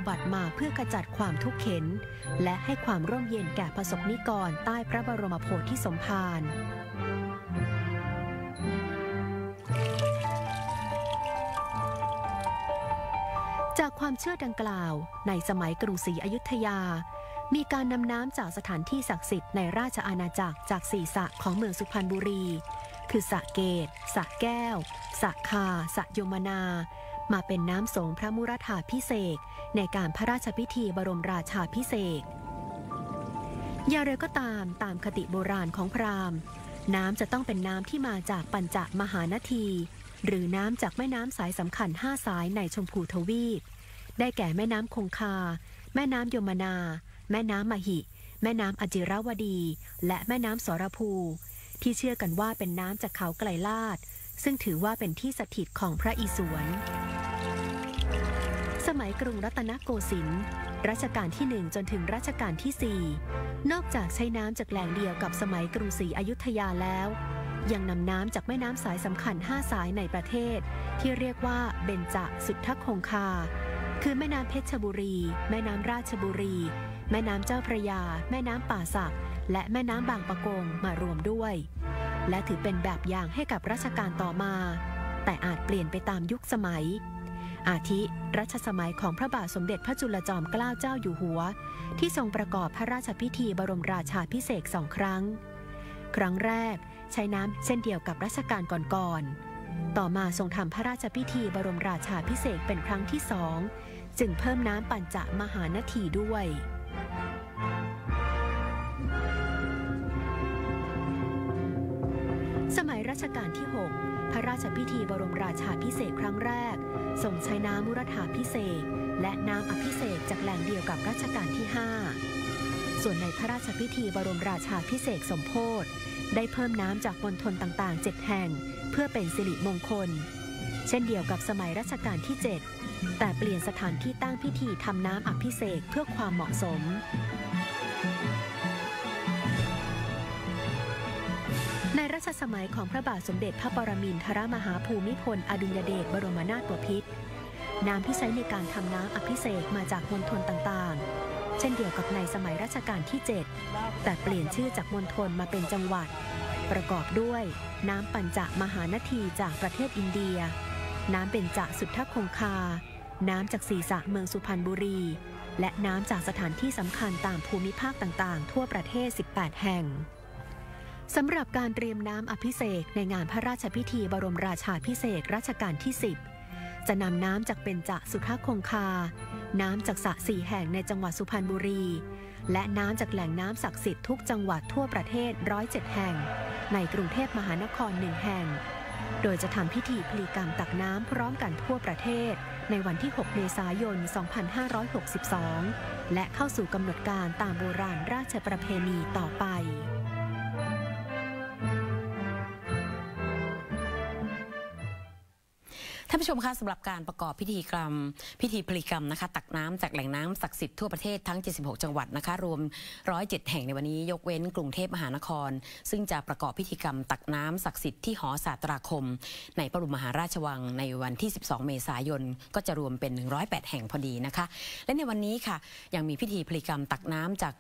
อุบัติมาเพื่อขจัดความทุกข์เข็ญและให้ความร่มเย็นแก่ประสบนิกรใต้พระบรมโพธิสมภารจากความเชื่อดังกล่าวในสมัยกรุงศรีอยุธยามีการนำน้ำจากสถานที่ศักดิ์สิทธิ์ในราชอาณาจักรจาก4 สระของเมืองสุพรรณบุรีคือสระเกตสระแก้วสระคาสระยมนามาเป็นน้ำสงพระมุรธาภิเษกในการพระราชพิธีบรมราชาภิเษกอย่างไรก็ตามคติโบราณของพราหมณ์น้ำจะต้องเป็นน้ำที่มาจากปัญจมหานาทีหรือน้ำจากแม่น้ำสายสำคัญ5 สายในชมพูทวีปได้แก่แม่น้ำคงคาแม่น้ำยมนาแม่น้ำมหิแม่น้ำอจิรวดีและแม่น้ำสรภูที่เชื่อกันว่าเป็นน้ำจากเขาไกลลาดซึ่งถือว่าเป็นที่สถิตของพระอิศวรสมัยกรุงรัตนโกสินทร์รัชกาลที่1จนถึงรัชกาลที่4นอกจากใช้น้ำจากแหล่งเดียวกับสมัยกรุงศรีอยุธยาแล้วยังนำน้ำจากแม่น้ำสายสำคัญ5 สายในประเทศที่เรียกว่าเบญจสุทธคงคาคือแม่น้ำเพชรบุรีแม่น้ำราชบุรีแม่น้ำเจ้าพระยาแม่น้ำป่าสักและแม่น้ำบางปะกงมารวมด้วยและถือเป็นแบบอย่างให้กับรัชกาลต่อมาแต่อาจเปลี่ยนไปตามยุคสมัยอาทิรัชสมัยของพระบาทสมเด็จพระจุลจอมเกล้าเจ้าอยู่หัวที่ทรงประกอบพระราชพิธีบรมราชาภิเษก2 ครั้งครั้งแรกใช้น้ำเช่นเดียวกับรัชกาลก่อนๆต่อมาทรงทำพระราชพิธีบรมราชาภิเษกเป็นครั้งที่2จึงเพิ่มน้ำปัญจมหานาทีด้วยสมัยรัชกาลที่6พระราชพิธีบรมราชาภิเษกครั้งแรกทรงใช้น้ำมุรธาภิเษกและน้ำอภิเษกจากแหล่งเดียวกับรัชกาลที่5ส่วนในพระราชพิธีบรมราชาภิเษกสมโภชได้เพิ่มน้ำจากมณฑลต่างๆ7 แห่งเพื่อเป็นสิริมงคลเช่นเดียวกับสมัยรัชกาลที่7แต่เปลี่ยนสถานที่ตั้งพิธีทำน้ำอภิเษกเพื่อความเหมาะสมในรัชสมัยของพระบาทสมเด็จพระปรมินทรมหาภูมิพลอดุลยเดชบรมนาถบพิตรน้ำที่ใช้ในการทำน้ำอภิเษกมาจากมณฑลต่างๆเช่นเดียวกับในสมัยรัชกาลที่7แต่เปลี่ยนชื่อจากมณฑลมาเป็นจังหวัดประกอบด้วยน้ำปัญจมหานาทีจากประเทศอินเดียน้ำเบญจสุทธคงคาน้ำจาก4 สระเมืองสุพรรณบุรีและน้ำจากสถานที่สำคัญตามภูมิภาคต่างๆทั่วประเทศ18 แห่งสำหรับการเตรียมน้ำอภิเษกในงานพระราชพิธีบรมราชาภิเษกรัชกาลที่10จะนำน้ำจากเบญจสุทธคงคาน้ำจากสระ4 แห่งในจังหวัดสุพรรณบุรีและน้ำจากแหล่งน้ำศักดิ์สิทธิ์ทุกจังหวัดทั่วประเทศ107 แห่งในกรุงเทพมหานคร1 แห่งโดยจะทำพิธีพลีกรรมตักน้ำพร้อมกันทั่วประเทศในวันที่6 เมษายน 2562และเข้าสู่กำหนดการตามโบราณราชประเพณีต่อไปท่านผู้ชมคะสำหรับการประกอบพิธีพลีกรรมนะคะตักน้ำจากแหล่งน้ำศักดิ์สิทธิ์ทั่วประเทศทั้ง76 จังหวัดนะคะรวม107 แห่งในวันนี้ยกเว้นกรุงเทพมหานครซึ่งจะประกอบพิธีกรรมตักน้ำศักดิ์สิทธิ์ที่หอศาสตราคมในพระบรมมหาราชวังในวันที่12 เมษายนก็จะรวมเป็น108 แห่งพอดีนะคะและในวันนี้ค่ะยังมีพิธีพลีกรรมตักน้ำจาก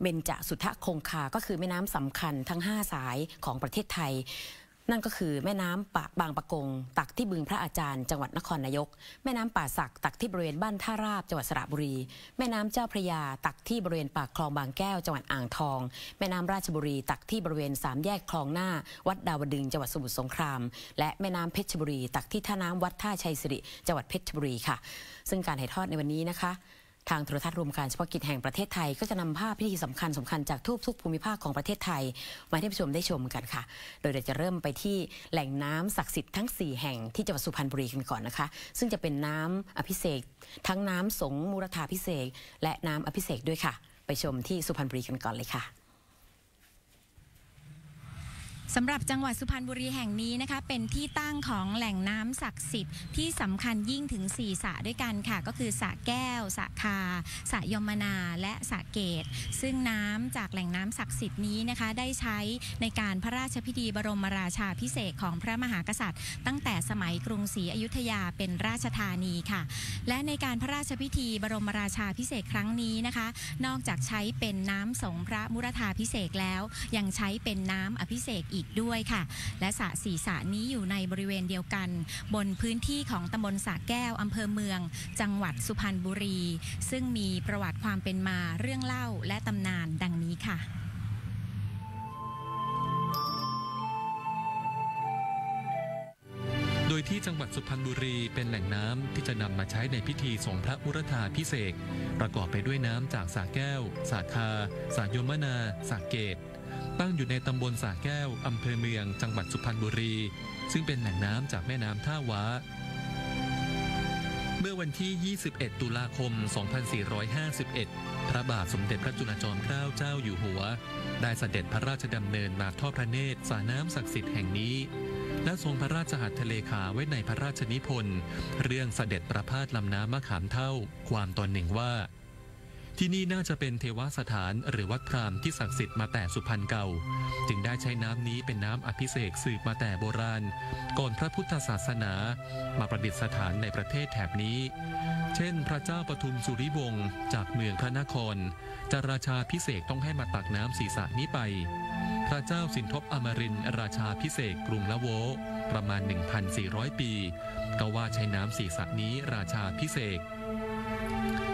เบญจสุทธคงคาก็คือแม่น้ำสำคัญทั้ง5 สายของประเทศไทยนั่นก็คือแม่น้ำบางปะกงตักที่บึงพระอาจารย์จังหวัดนครนายกแม่น้ำป่าสักตักที่บริเวณบ้านท่าราบจังหวัดสระบุรีแม่น้ำเจ้าพระยาตักที่บริเวณปากคลองบางแก้วจังหวัดอ่างทองแม่น้ำราชบุรีตักที่บริเวณ3 แยกคลองหน้าวัดดาวดึงจังหวัดสมุทรสงครามและแม่น้ำเพชรบุรีตักที่ท่าน้ำวัดท่าชัยสิริจังหวัดเพชรบุรีค่ะซึ่งการถ่ายทอดในวันนี้นะคะทางโทรทัศน์รวมการเฉพาะกิจแห่งประเทศไทยก็จะนำภาพพิธีสำคัญจากทุกภูมิภาคของประเทศไทยมาให้ผู้ชมได้ชมกันค่ะโดยเราจะเริ่มไปที่แหล่งน้ำศักดิ์สิทธิ์ทั้ง4 แห่งที่จังหวัดสุพรรณบุรีกันก่อนนะคะซึ่งจะเป็นน้ำอภิเษกทั้งน้ำสงฆ์มุรธาภิเษกและน้ำอภิเษกด้วยค่ะไปชมที่สุพรรณบุรีกันก่อนเลยค่ะ สำหรับจังหวัดสุพรรณบุรีแห่งนี้นะคะเป็นที่ตั้งของแหล่งน้ำศักดิ์สิทธิ์ที่สำคัญยิ่งถึง4สระด้วยกันค่ะก็คือสระแก้วสระคาสระยมนาและสระเกตซึ่งน้ำจากแหล่งน้ำศักดิ์สิทธิ์นี้นะคะได้ใช้ในการพระราชพิธีบรมราชาภิเษกของพระมหากษัตริย์ตั้งแต่สมัยกรุงศรีอยุธยาเป็นราชธานีค่ะและในการพระราชพิธีบรมราชาภิเษกครั้งนี้นะคะนอกจากใช้เป็นน้ำสงพระมุรธาภิเษกแล้วยังใช้เป็นน้ำอภิเษกอีกด้วยค่ะและสระสี่สระนี้อยู่ในบริเวณเดียวกันบนพื้นที่ของตำบลสระแก้วอำเภอเมืองจังหวัดสุพรรณบุรีซึ่งมีประวัติความเป็นมาเรื่องเล่าและตำนานดังนี้ค่ะโดยที่จังหวัดสุพรรณบุรีเป็นแหล่งน้ำที่จะนำมาใช้ในพิธีสงพระมุรธาภิเษกประกอบไปด้วยน้ำจากสระแก้วสระคาสระยมนาสระเกตตั้งอยู่ในตำบลสระแก้วอำเภอเมืองจังหวัดสุพรรณบุรีซึ่งเป็นแหล่งน้ำจากแม่น้ำท่าว้าเมื่อวันที่ 21 ตุลาคม 2451 พระบาทสมเด็จพระจุลจอมเกล้าเจ้าอยู่หัวได้เสด็จพระราชดำเนินมาทอดพระเนตรสระน้ำศักดิ์สิทธิ์แห่งนี้และทรงพระราชหัตถเลขาไว้ในพระราชนิพนธ์เรื่องเสด็จประพาสลำน้ำมะขามเท่าความตอนหนึ่งว่าที่นี่น่าจะเป็นเทวสถานหรือวัดพราหมณ์ที่ศักดิ์สิทธิ์มาแต่สุพรรณเก่าจึงได้ใช้น้ำนี้เป็นน้ำอภิเษกสืบมาแต่โบราณก่อนพระพุทธศาสนามาประดิษฐานในประเทศแถบนี้เช่นพระเจ้าปทุมสุริวงศ์จากเมืองพระนครจะราชาภิเษกต้องให้มาตักน้ำศีรษะนี้ไปพระเจ้าสินทบอมรินทร์ราชาภิเษกกรุงละโวประมาณ 1,400 ปีก็ว่าใช้น้ำศีรษะนี้ราชาภิเษก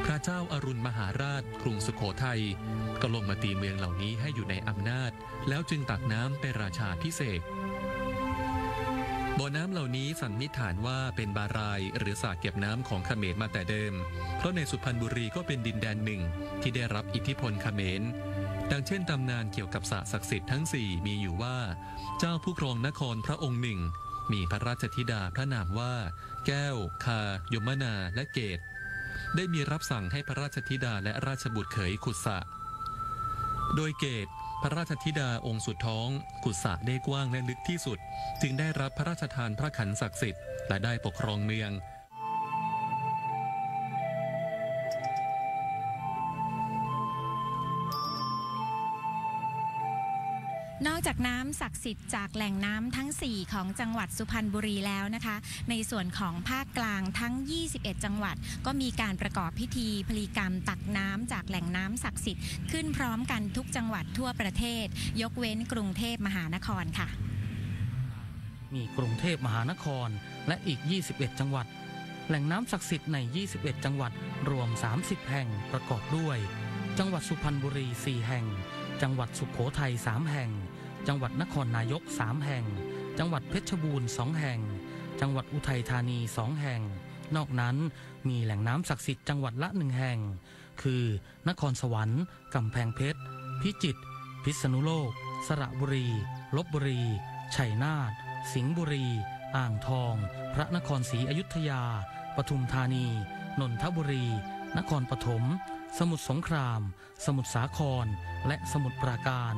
พระเจ้าอารุณมหาราชกรุงสุโขทัยก็ลงมาตีเมืองเหล่านี้ให้อยู่ในอำนาจแล้วจึงตักน้ำเป็นราชาภิเษกบ่อน้ำเหล่านี้สันนิษฐานว่าเป็นบารายหรือสระเก็บน้ำของเขมรมาแต่เดิมเพราะในสุพรรณบุรีก็เป็นดินแดนหนึ่งที่ได้รับอิทธิพลเขมรดังเช่นตำนานเกี่ยวกับสระศักดิ์สิทธิ์ทั้ง4มีอยู่ว่าเจ้าผู้ครองนครพระองค์หนึ่งมีพระราชธิดาพระนามว่าแก้วคายมนาและเกตได้มีรับสั่งให้พระราชธิดาและราชบุตรเขยขุดสระโดยเกตพระราชธิดาองค์สุดท้องขุดสระได้กว้างและลึกที่สุดจึงได้รับพระราชทานพระขันศักดิ์สิทธิ์และได้ปกครองเมืองนอกจากน้ำศักดิ์สิทธิ์จากแหล่งน้ำทั้ง4ของจังหวัดสุพรรณบุรีแล้วนะคะในส่วนของภาคกลางทั้ง21จังหวัดก็มีการประกอบพิธีพลีกรรมตักน้ำจากแหล่งน้ำศักดิ์สิทธิ์ขึ้นพร้อมกันทุกจังหวัดทั่วประเทศยกเว้นกรุงเทพมหานครค่ะมีกรุงเทพมหานครและอีก21จังหวัดแหล่งน้ำศักดิ์สิทธิ์ใน21จังหวัดรวม30แห่งประกอบด้วยจังหวัดสุพรรณบุรี4แห่งจังหวัดสุโขทัย3แห่งจังหวัดนครนายก3แห่งจังหวัดเพชรบูรณ์2แห่งจังหวัดอุทัยธานี2แห่งนอกนั้นมีแหล่งน้ำศักดิ์สิทธิ์จังหวัดละ1แห่งคือนครสวรรค์กำแพงเพชรพิจิตรพิษณุโลกสระบุรีลพบุรีชัยนาทสิงห์บุรีอ่างทองพระนครศรีอยุธยาปทุมธานีนนทบุรีนครปฐมสมุทรสงครามสมุทรสาครและสมุทรปราการ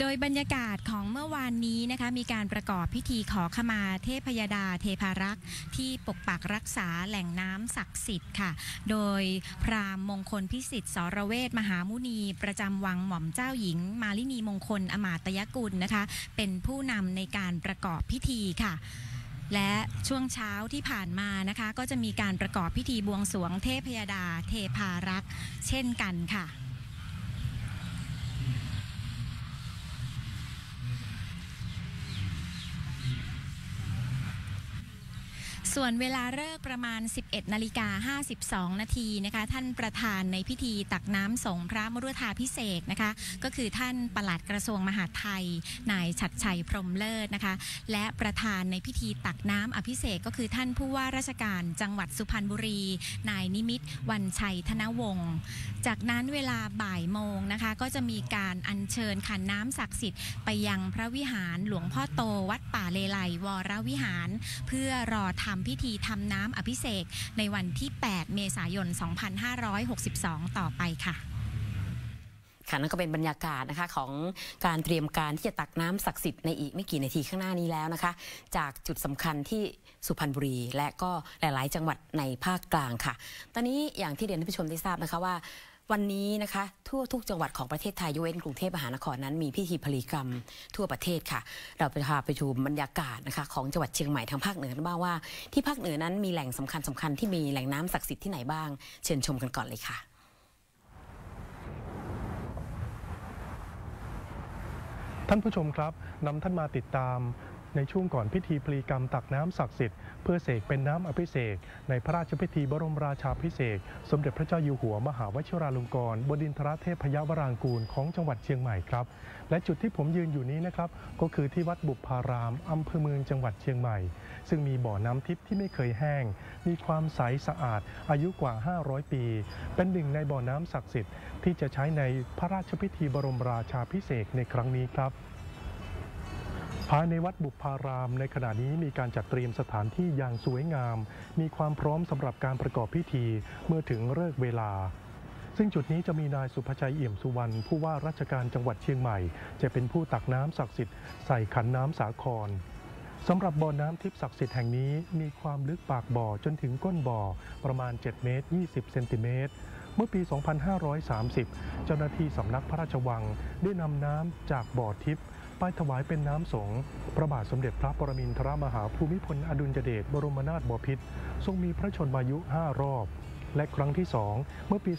โดยบรรยากาศของเมื่อวานนี้นะคะมีการประกอบพิธีขอขมาเทพยดาเทพารักษ์ที่ปกปักรักษาแหล่งน้ำศักดิ์สิทธิ์ค่ะโดยพราหมณ์มงคลพิสิทธิ์สรเวทมหามุนีประจำวังหม่อมเจ้าหญิงมาลินีมงคลอมาตยกุลนะคะเป็นผู้นำในการประกอบพิธีค่ะและช่วงเช้าที่ผ่านมานะคะก็จะมีการประกอบพิธีบวงสรวงเทพยดาเทพารักษ์เช่นกันค่ะส่วนเวลาเลิกประมาณ 11:52 นาทีนะคะท่านประธานในพิธีตักน้ำสงพระมฤทธาภิเษกนะคะก็คือท่านปลัดกระทรวงมหาดไทยนายฉัตรชัยพรหมเลิศนะคะและประธานในพิธีตักน้ำอภิเษกก็คือท่านผู้ว่าราชการจังหวัดสุพรรณบุรีนายนิมิตรวันชัยธนวงศ์จากนั้นเวลาบ่ายโมงนะคะก็จะมีการอัญเชิญขันน้ำศักดิ์สิทธิ์ไปยังพระวิหารหลวงพ่อโตวัดป่าเลไลวรวิหารเพื่อรอทำพิธีทำน้ำอภิเษกในวันที่ 8 เมษายน 2562 ต่อไปค่ะ ค่ะนั่นก็เป็นบรรยากาศนะคะของการเตรียมการที่จะตักน้ำศักดิ์สิทธิ์ในอีกไม่กี่นาทีข้างหน้านี้แล้วนะคะจากจุดสำคัญที่สุพรรณบุรีและก็หลายๆจังหวัดในภาคกลางค่ะตอนนี้อย่างที่เรียนท่านผู้ชมได้ทราบนะคะว่าวันนี้นะคะทั่วทุกจังหวัดของประเทศไทยยกเว้นกรุงเทพมหานครนั้นมีพิธีพลีกรรมทั่วประเทศค่ะเราไปพาไปชมบรรยากาศนะคะของจังหวัดเชียงใหม่ทางภาคเหนือกันบ้างว่าที่ภาคเหนือนั้นมีแหล่งสำคัญที่มีแหล่งน้ำศักดิ์สิทธิ์ที่ไหนบ้างเชิญชมกันก่อนเลยค่ะท่านผู้ชมครับนำท่านมาติดตามในช่วงก่อนพิธีพลีกรรมตักน้ำศักดิ์สิทธิ์เพื่อเสกเป็นน้ำอภิเษกในพระราชพิธีบรมราชาภิเษกสมเด็จพระเจ้าอยู่หัวมหาวชิราลงกรณ์บดินทรเทพยวรางกูลของจังหวัดเชียงใหม่ครับและจุดที่ผมยืนอยู่นี้นะครับก็คือที่วัดบุพารามอำเภอเมืองจังหวัดเชียงใหม่ซึ่งมีบ่อน้ำทิพย์ที่ไม่เคยแห้งมีความใสสะอาดอายุกว่า500ปีเป็นหนึ่งในบ่อน้ำศักดิ์สิทธิ์ที่จะใช้ในพระราชพิธีบรมราชาภิเษกในครั้งนี้ครับภายในวัดบุพารามในขณะนี้มีการจัดเตรียมสถานที่อย่างสวยงามมีความพร้อมสำหรับการประกอบพิธีเมื่อถึงฤกษ์เวลาซึ่งจุดนี้จะมีนายสุภชัยเอี่ยมสุวรรณผู้ว่าราชการจังหวัดเชียงใหม่จะเป็นผู้ตักน้ำศักดิ์สิทธิ์ใส่ขันน้ำสาครสำหรับบ่อน้ำทิพย์ศักดิ์สิทธิ์แห่งนี้มีความลึกปากบ่อจนถึงก้นบ่อประมาณ7 เมตร 20 เซนติเมตรเมื่อปี 2530 เจ้าหน้าที่สำนักพระราชวังได้นำน้ำจากบ่อทิพย์ไปถวายเป็นน้ำสงฆ์พระบาทสมเด็จพระปรมินทรมหาภูมิพลอดุลยเดชบรมนาถบพิตรทรงมีพระชนมายุ5 รอบและครั้งที่2เมื่อปี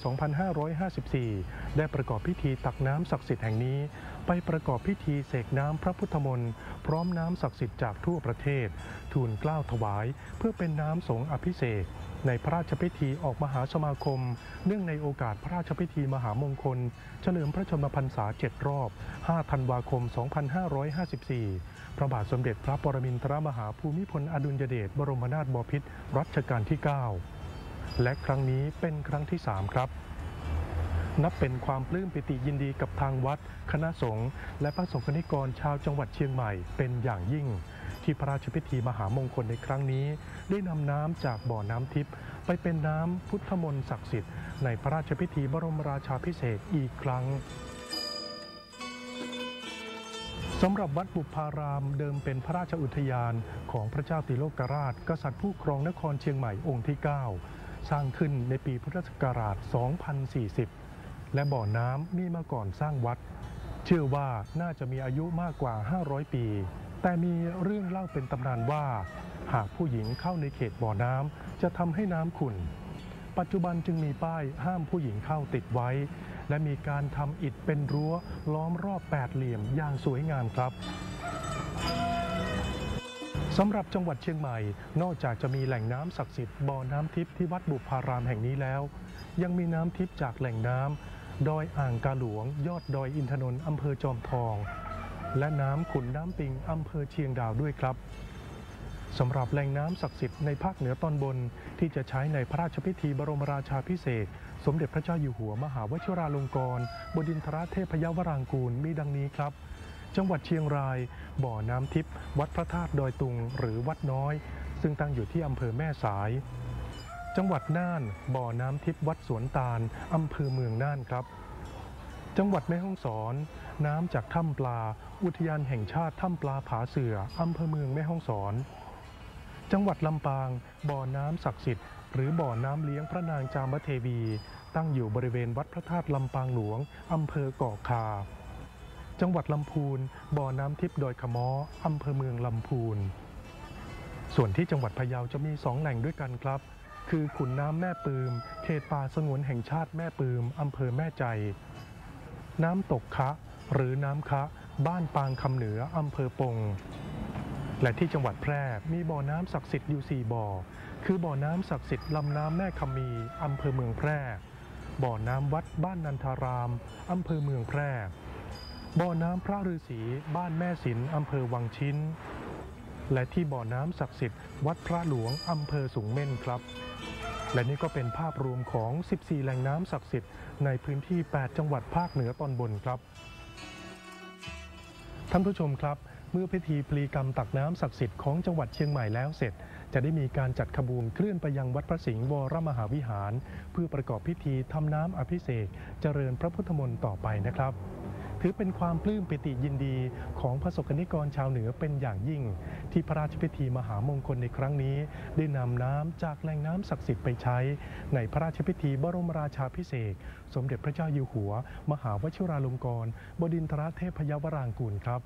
2554 ได้ประกอบพิธีตักน้ำศักดิ์สิทธิ์แห่งนี้ไปประกอบพิธีเสกน้ำพระพุทธมนต์พร้อมน้ำศักดิ์สิทธิ์จากทั่วประเทศทูลเกล้าถวายเพื่อเป็นน้ำสงฆ์อภิเษกในพระราชพิธีออกมหาสมาคมเนื่องในโอกาสพระราชพิธีมหามงคลเฉลิมพระชนมพรรษา7 รอบ5 ธันวาคม 2554 พระบาทสมเด็จพระปรมินทรมหาภูมิพลอดุลยเดชบรมนาถบพิตรรัชกาลที่ 9 และครั้งนี้เป็นครั้งที่ 3 ครับนับเป็นความปลื้มปิติยินดีกับทางวัดคณะสงฆ์และพระสงฆ์นิกรชาวจังหวัดเชียงใหม่เป็นอย่างยิ่งที่พระราชพิธีมหามงคลในครั้งนี้ได้นำน้ำจากบ่อน้ำทิพย์ไปเป็นน้ำพุทธมนต์ศักดิ์สิทธิ์ในพระราชพิธีบรมราชาภิเษกอีกครั้งสำหรับวัดบุพารามเดิมเป็นพระราชอุทยานของพระเจ้าติโลกราชกษัตริย์ผู้ครองนครเชียงใหม่องค์ที่ 9 สร้างขึ้นในปีพุทธศักราช 2040 และบ่อน้ำมีมาก่อนสร้างวัดเชื่อว่าน่าจะมีอายุมากกว่า500 ปีแต่มีเรื่องเล่าเป็นตำนานว่าหากผู้หญิงเข้าในเขตบ่อน้ำจะทำให้น้ำขุ่นปัจจุบันจึงมีป้ายห้ามผู้หญิงเข้าติดไว้และมีการทำอิฐเป็นรั้วล้อมรอบ8 เหลี่ยมอย่างสวยงามครับสำหรับจังหวัดเชียงใหม่นอกจากจะมีแหล่งน้ำศักดิ์สิทธิ์บ่อน้ำทิพย์ที่วัดบุพารามแห่งนี้แล้วยังมีน้ำทิพย์จากแหล่งน้ำดอยอ่างกาหลวงยอดดอยอินทนนท์อำเภอจอมทองและน้ำขุนน้ำปิงอำเภอเชียงดาวด้วยครับสำหรับแหล่งน้ำศักดิ์สิทธิ์ในภาคเหนือตอนบนที่จะใช้ในพระราชพิธีบรมราชาภิเษกสมเด็จพระเจ้าอยู่หัวมหาวชิราลงกรณ์บดินทรเทพยวรางกูลมีดังนี้ครับจังหวัดเชียงรายบ่อน้ำทิพย์วัดพระธาตุดอยตุงหรือวัดน้อยซึ่งตั้งอยู่ที่อำเภอแม่สายจังหวัดน่านบ่อน้ำทิพย์วัดสวนตาลอำเภอเมืองน่านครับจังหวัดแม่ฮ่องสอนน้ำจากถ้ำปลาอุทยานแห่งชาติถ้ำปลาผาเสืออำเภอเมืองแม่ฮ่องสอนจังหวัดลำปางบ่อน้ำศักดิ์สิทธิ์หรือบ่อน้ำเลี้ยงพระนางจามเทวีตั้งอยู่บริเวณวัดพระธาตุลำปางหลวงอำเภอเกาะคาจังหวัดลำพูนบ่อน้ำทิพย์ดอยขะม้ออำเภอเมืองลำพูนส่วนที่จังหวัดพะเยาจะมี2 แหล่งด้วยกันครับคือขุนน้ำแม่ปืมเขตป่าสงวนแห่งชาติแม่ปืมอำเภอแม่ใจน้ำตกคะหรือน้ำคะบ้านปางคำเหนืออำเภอปงและที่จังหวัดแพร่มีบ่อน้ำศักดิ์สิทธิ์อยู่4 บ่อคือบ่อน้ำศักดิ์สิทธิ์ลำน้ำแม่คำมีอำเภอเมืองแพร่บ่อน้ำวัดบ้านนันทารามอำเภอเมืองแพร่บ่อน้ำพระฤาษีบ้านแม่สินอำเภอวังชิ้นและที่บ่อน้ำศักดิ์สิทธิ์วัดพระหลวงอำเภอสูงเม่นครับและนี่ก็เป็นภาพรวมของ14 แหล่งน้ำศักดิ์สิทธิ์ในพื้นที่8 จังหวัดภาคเหนือตอนบนครับท่านผู้ชมครับเมื่อพิธีพลีกรรมตักน้ำศักดิ์สิทธิ์ของจังหวัดเชียงใหม่แล้วเสร็จ จะได้มีการจัดขบวนเคลื่อนไปยังวัดพระสิงห์วรมหาวิหารเพื่อประกอบพิธีทำน้ำอภิเษกเจริญพระพุทธมนต์ต่อไปนะครับถือเป็นความปลื้มปิติยินดีของพระสงฆ์นิกรชาวเหนือเป็นอย่างยิ่งที่พระราชพิธีมหามงคลในครั้งนี้ได้นำน้ำจากแหล่งน้ำศักดิ์สิทธิ์ไปใช้ในพระราชพิธีบรมราชาภิเษกสมเด็จพระเจ้าอยู่หัวมหาวชิราลงกรณ์บดินทรเทพยวรางกูลครับ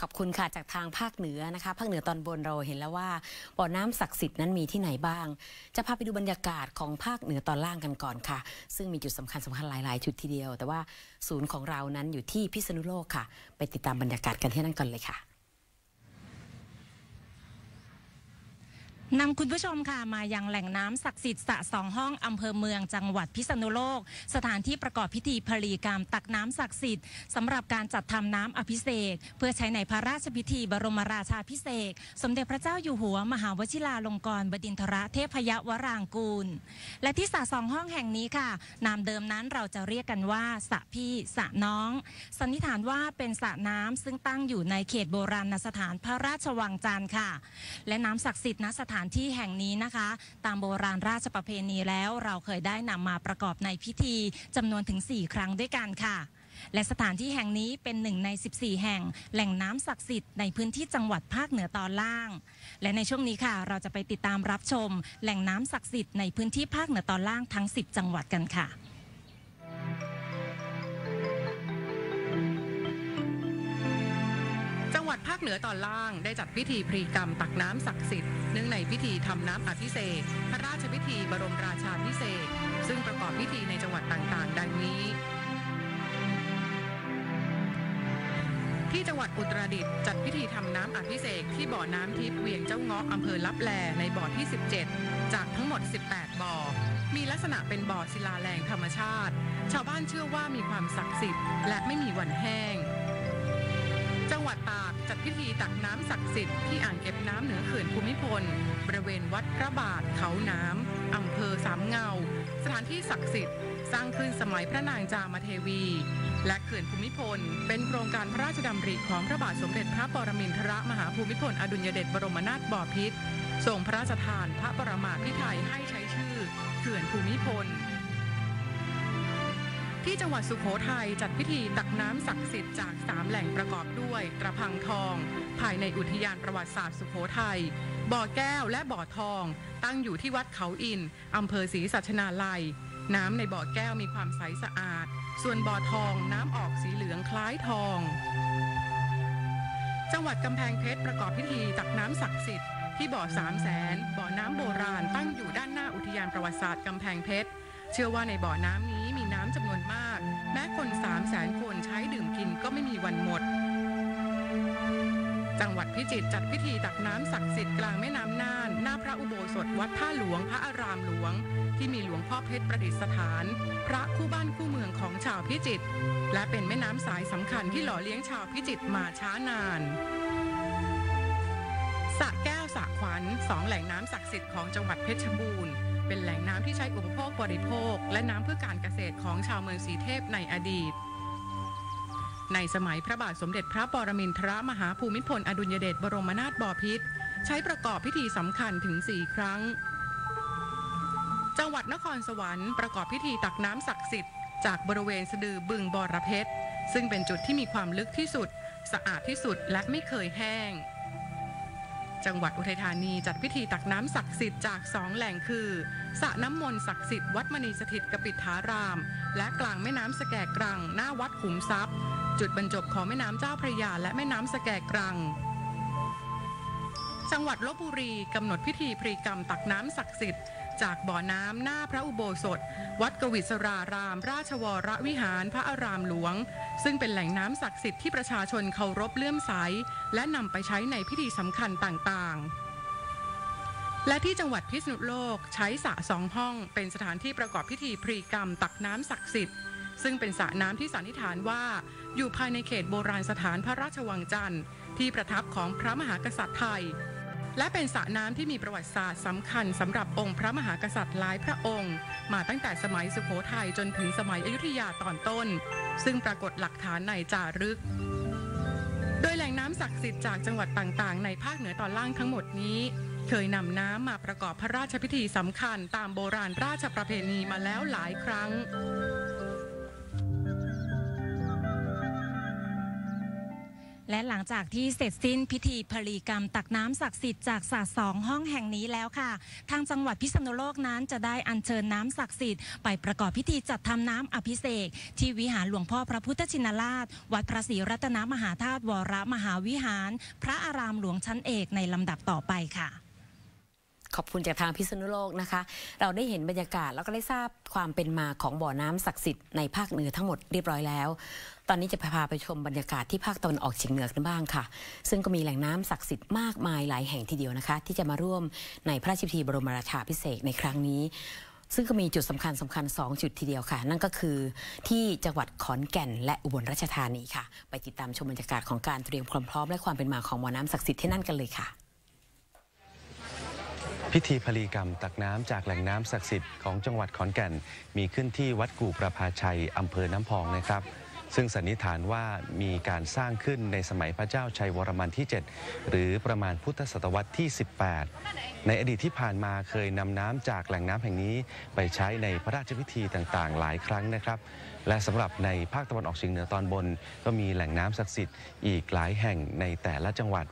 ขอบคุณค่ะจากทางภาคเหนือนะคะภาคเหนือตอนบนเราเห็นแล้วว่าบ่อน้ำศักดิ์สิทธิ์นั้นมีที่ไหนบ้างจะพาไปดูบรรยากาศของภาคเหนือตอนล่างกันก่อนค่ะซึ่งมีจุดสำคัญหลายๆจุดทีเดียวแต่ว่าศูนย์ของเรานั้นอยู่ที่พิษณุโลกค่ะไปติดตามบรรยากาศกันที่นั่นก่อนเลยค่ะนำคุณผู้ชมค่ะมายังแหล่งน้ำศักดิ์สิทธิ์สระสองห้องอำเภอเมืองจังหวัดพิษณุโลกสถานที่ประกอบพิธีพลีกรรมตักน้ำศักดิ์สิทธิ์สำหรับการจัดทำน้ำอภิเษกเพื่อใช้ในพระราชพิธีบรมราชาภิเษกสมเด็จพระเจ้าอยู่หัวมหาวชิราลงกรณ์บดินทรเทพยวรางกูลและที่สระสองห้องแห่งนี้ค่ะนามเดิมนั้นเราจะเรียกกันว่าสระพี่สระน้องสันนิษฐานว่าเป็นสระน้ำซึ่งตั้งอยู่ในเขตโบราณสถานพระราชวังจันทร์ค่ะและน้ำศักดิ์สิทธิ์ณสถานที่แห่งนี้นะคะตามโบราณราชประเพณีแล้วเราเคยได้นำมาประกอบในพิธีจำนวนถึง4ครั้งด้วยกันค่ะและสถานที่แห่งนี้เป็น1ใน14แห่งแหล่งน้ำศักดิ์สิทธิ์ในพื้นที่จังหวัดภาคเหนือตอนล่างและในช่วงนี้ค่ะเราจะไปติดตามรับชมแหล่งน้ำศักดิ์สิทธิ์ในพื้นที่ภาคเหนือตอนล่างทั้ง10จังหวัดกันค่ะจังหวัดภาคเหนือตอนล่างได้จัดพิธีพลีกรรมตักน้ำศักดิ์สิทธิ์เนื่องในพิธีทำน้ำอภิเษกพระราชพิธีบรมราชาภิเษกซึ่งประกอบพิธีในจังหวัดต่างๆดังนี้ที่จังหวัดอุตรดิตถ์จัดพิธีทำน้ำอภิเษกที่บ่อน้ำทิพย์เวียงเจ้าเงาะอำเภอลับแลในบ่อที่17จากทั้งหมด18บ่อมีลักษณะเป็นบ่อศิลาแรงธรรมชาติชาวบ้านเชื่อว่ามีความศักดิ์สิทธิ์และไม่มีวันแห้งจังหวัดตากจัดพิธีตักน้ำศักดิ์สิทธิ์ที่อ่างเก็บน้ำเหนือเขื่อนภูมิพลบริเวณวัดพระบาทเขาน้ำอำเภอสามเงาสถานที่ศักดิ์สิทธิ์สร้างขึ้นสมัยพระนางจามเทวีและเขื่อนภูมิพลเป็นโครงการพระราชดำริของพระบาทสมเด็จพระปรมินทรมหาภูมิพลอดุลยเดชบรมนาถบพิตรทรงพระราชทานพระปรมาภิไธยให้ใช้ชื่อเขื่อนภูมิพลที่จังหวัดสุโขทัยจัดพิธีตักน้ำศักดิ์สิทธิ์จาก3แหล่งประกอบด้วยตระพังทองภายในอุทยานประวัติศาสตร์สุโขทัยบ่อแก้วและบ่อทองตั้งอยู่ที่วัดเขาอินอำเภอศรีสัชนาลัยน้ำในบ่อแก้วมีความใสสะอาดส่วนบ่อทองน้ำออกสีเหลืองคล้ายทองจังหวัดกำแพงเพชรประกอบพิธีตักน้ำศักดิ์สิทธิ์ที่บ่อ300,000บ่อน้ำโบราณตั้งอยู่ด้านหน้าอุทยานประวัติศาสตร์กำแพงเพชรเชื่อว่าในบ่อน้ำนี้มีน้ำจำนวนมากแม้คน300,000 คนใช้ดื่มกินก็ไม่มีวันหมดจังหวัดพิจิตรจัดพิธีตักน้ำศักดิ์สิทธิ์กลางแม่น้ำน่านหน้าพระอุโบสถวัดท่าหลวงพระอารามหลวงที่มีหลวงพ่อเพชรประดิษฐานพระคู่บ้านคู่เมืองของชาวพิจิตรและเป็นแม่น้ำสายสำคัญที่หล่อเลี้ยงชาวพิจิตรมาช้านานสระแก้วสระขวัญ2แหล่งน้ำศักดิ์สิทธิ์ของจังหวัดเพชรบูรณ์เป็นแหล่งน้ำที่ใช้อุปโภคบริโภคและน้ำเพื่อการเกษตรของชาวเมืองสีเทพในอดีตในสมัยพระบาทสมเด็จพระปรมินทรมหาภูมิพลอดุลยเดชบรมนาถบพิตรใช้ประกอบพิธีสำคัญถึง4ครั้งจังหวัดนครสวรรค์ประกอบพิธีตักน้ำศักดิ์สิทธิ์จากบริเวณสะดือบึงบรเพชรซึ่งเป็นจุดที่มีความลึกที่สุดสะอาดที่สุดและไม่เคยแห้งจังหวัดอุทัยธานีจัดพิธีตักน้ำศักดิ์สิทธิ์จาก2แหล่งคือสระน้ำมนต์ศักดิ์สิทธิ์วัดมณีสถิตกปิฏฐารามและกลางแม่น้ำสแกกรังหน้าวัดขุมทรัพย์จุดบรรจบของแม่น้ำเจ้าพระยาและแม่น้ำสแกกรังจังหวัดลพบุรีกำหนดพิธีพลีกรรมตักน้ำศักดิ์สิทธิ์จากบ่อน้ำหน้าพระอุโบสถวัดกวิศรารามราชวรวิหารพระอารามหลวงซึ่งเป็นแหล่งน้ำศักดิ์สิทธิ์ที่ประชาชนเคารพเลื่อมใสและนำไปใช้ในพิธีสำคัญต่างๆและที่จังหวัดพิษณุโลกใช้สระ2ห้องเป็นสถานที่ประกอบพิธีพลีกรรมตักน้ำศักดิ์สิทธิ์ซึ่งเป็นสระน้ำที่สันนิษฐานว่าอยู่ภายในเขตโบราณสถานพระราชวังจันทร์ที่ประทับของพระมหากษัตริย์ไทยและเป็นสระน้ำที่มีประวัติศาสตร์สำคัญสำหรับองค์พระมหากษัตริย์หลายพระองค์มาตั้งแต่สมัยสุโขทัยจนถึงสมัยอยุธยาตอนต้นซึ่งปรากฏหลักฐานในจารึกโดยแหล่งน้ำศักดิ์สิทธิ์จากจังหวัดต่างๆในภาคเหนือตอนล่างทั้งหมดนี้ เคยนำน้ำมาประกอบพระราชพิธีสำคัญตามโบราณราชประเพณีมาแล้วหลายครั้งและหลังจากที่เสร็จสิ้นพิธีพลีกรรมตักน้ำศักดิ์สิทธิ์จากศาล2ห้องแห่งนี้แล้วค่ะทางจังหวัดพิษณุโลกนั้นจะได้อัญเชิญน้ำศักดิ์สิทธิ์ไปประกอบพิธีจัดทำน้ำอภิเษกที่วิหารหลวงพ่อพระพุทธชินราชวัดพระศรีรัตนมหาธาตุวรมหาวิหารพระอารามหลวงชั้นเอกในลำดับต่อไปค่ะขอบคุณจากทางพิษณุโลกนะคะเราได้เห็นบรรยากาศแล้วก็ได้ทราบความเป็นมาของบ่อน้ำศักดิ์สิทธิ์ในภาคเหนือทั้งหมดเรียบร้อยแล้วตอนนี้จะพาไปชมบรรยากาศที่ภาคตะวันออกเฉียงเหนือกันบ้างค่ะซึ่งก็มีแหล่งน้ำศักดิ์สิทธิ์มากมายหลายแห่งทีเดียวนะคะที่จะมาร่วมในพระราชพิธีบรมราชาภิเษกในครั้งนี้ซึ่งก็มีจุดสำคัญ2 จุดทีเดียวค่ะนั่นก็คือที่จังหวัดขอนแก่นและอุบลราชธานีค่ะไปติดตามชมบรรยากาศของการเตรียมความพร้อมและความเป็นมาของบ่อน้ำศักดิ์สิทธิ์ที่นั่นกันเลยค่ะพิธีพลีกรรมตักน้ำจากแหล่งน้ำศักดิ์สิทธิ์ของจังหวัดขอนแก่นมีขึ้นที่วัดกู่ประภาชัยอำเภอน้ำพองนะครับซึ่งสันนิษฐานว่ามีการสร้างขึ้นในสมัยพระเจ้าชัยวรมันที่ 7หรือประมาณพุทธศตวรรษที่ 18ในอดีตที่ผ่านมาเคยนำน้ำจากแหล่งน้ำแห่งนี้ไปใช้ในพระราชพิธีต่างๆหลายครั้งนะครับและสำหรับในภาคตะวันออกเฉียงเหนือตอนบนก็มีแหล่งน้ำศักดิ์สิทธิ์อีกหลายแห่งในแต่ละจังหวัด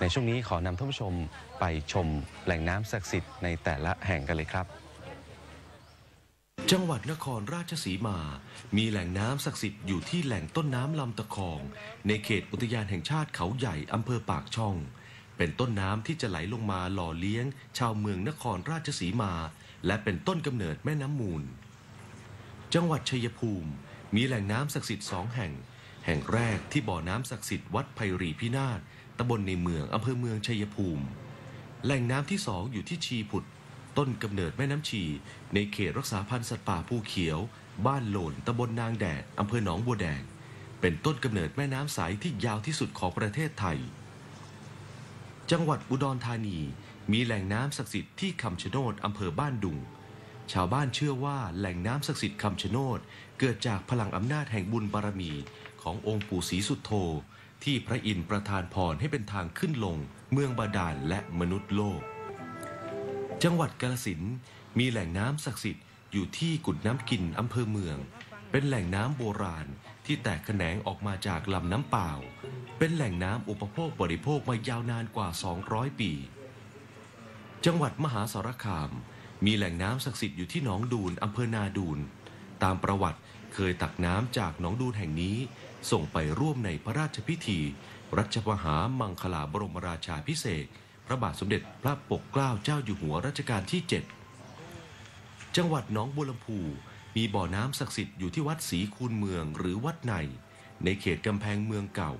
ในช่วงนี้ขอนำท่านผู้ชมไปชมแหล่งน้ำศักดิ์สิทธิ์ในแต่ละแห่งกันเลยครับจังหวัดนครราชสีมามีแหล่งน้ำศักดิ์สิทธิ์อยู่ที่แหล่งต้นน้ำลำตะคองในเขตอุทยานแห่งชาติเขาใหญ่อำเภอปากช่องเป็นต้นน้ำที่จะไหลลงมาหล่อเลี้ยงชาวเมืองนครราชสีมาและเป็นต้นกำเนิดแม่น้ำมูลจังหวัดชัยภูมิมีแหล่งน้ำศักดิ์สิทธิ์2แห่งแห่งแรกที่บ่อน้ำศักดิ์สิทธิ์วัดไพรีพินาศตำบลในเมืองอำเภอเมืองชัยภูมิแหล่งน้ำที่2อยู่ที่ชีผุดต้นกำเนิดแม่น้ำชีในเขตรักษาพันธุ์สัตว์ป่าภูเขียวบ้านโหล่นตำบลนางแดดอำเภอหนองบัวแดงเป็นต้นกำเนิดแม่น้ำใสที่ยาวที่สุดของประเทศไทยจังหวัดอุดรธานีมีแหล่งน้ำศักดิ์สิทธิ์ที่คำชะโนดอำเภอบ้านดุงชาวบ้านเชื่อว่าแหล่งน้ำศักดิ์สิทธิ์คำชะโนดเกิดจากพลังอำนาจแห่งบุญบารมีขององค์ปู่ศรีสุโธที่พระอินทร์ประทานพรให้เป็นทางขึ้นลงเมืองบาดาลและมนุษย์โลกจังหวัดกาฬสินธุ์มีแหล่งน้ำศักดิ์สิทธิ์อยู่ที่กุดน้ำกินอำเภอเมืองเป็นแหล่งน้ำโบราณที่แตกแขนงออกมาจากลำน้ำเปล่าเป็นแหล่งน้ำอุปโภคบริโภคมายาวนานกว่า200ปีจังหวัดมหาสารคามมีแหล่งน้ำศักดิ์สิทธิ์อยู่ที่หนองดูนอำเภอนาดูนตามประวัติเคยตักน้ำจากหนองดูนแห่งนี้ส่งไปร่วมในพระราชพิธีรัชมหามังคลาบรมราชาภิเษกพระบาทสมเด็จพระปกเกล้าเจ้าอยู่หัวรัชกาลที่7จังหวัดหนองบัวลำพูมีบ่อน้ำศักดิ์สิทธิ์อยู่ที่วัดศรีคูนเมืองหรือวัดในเขตกำแพงเมืองเก่า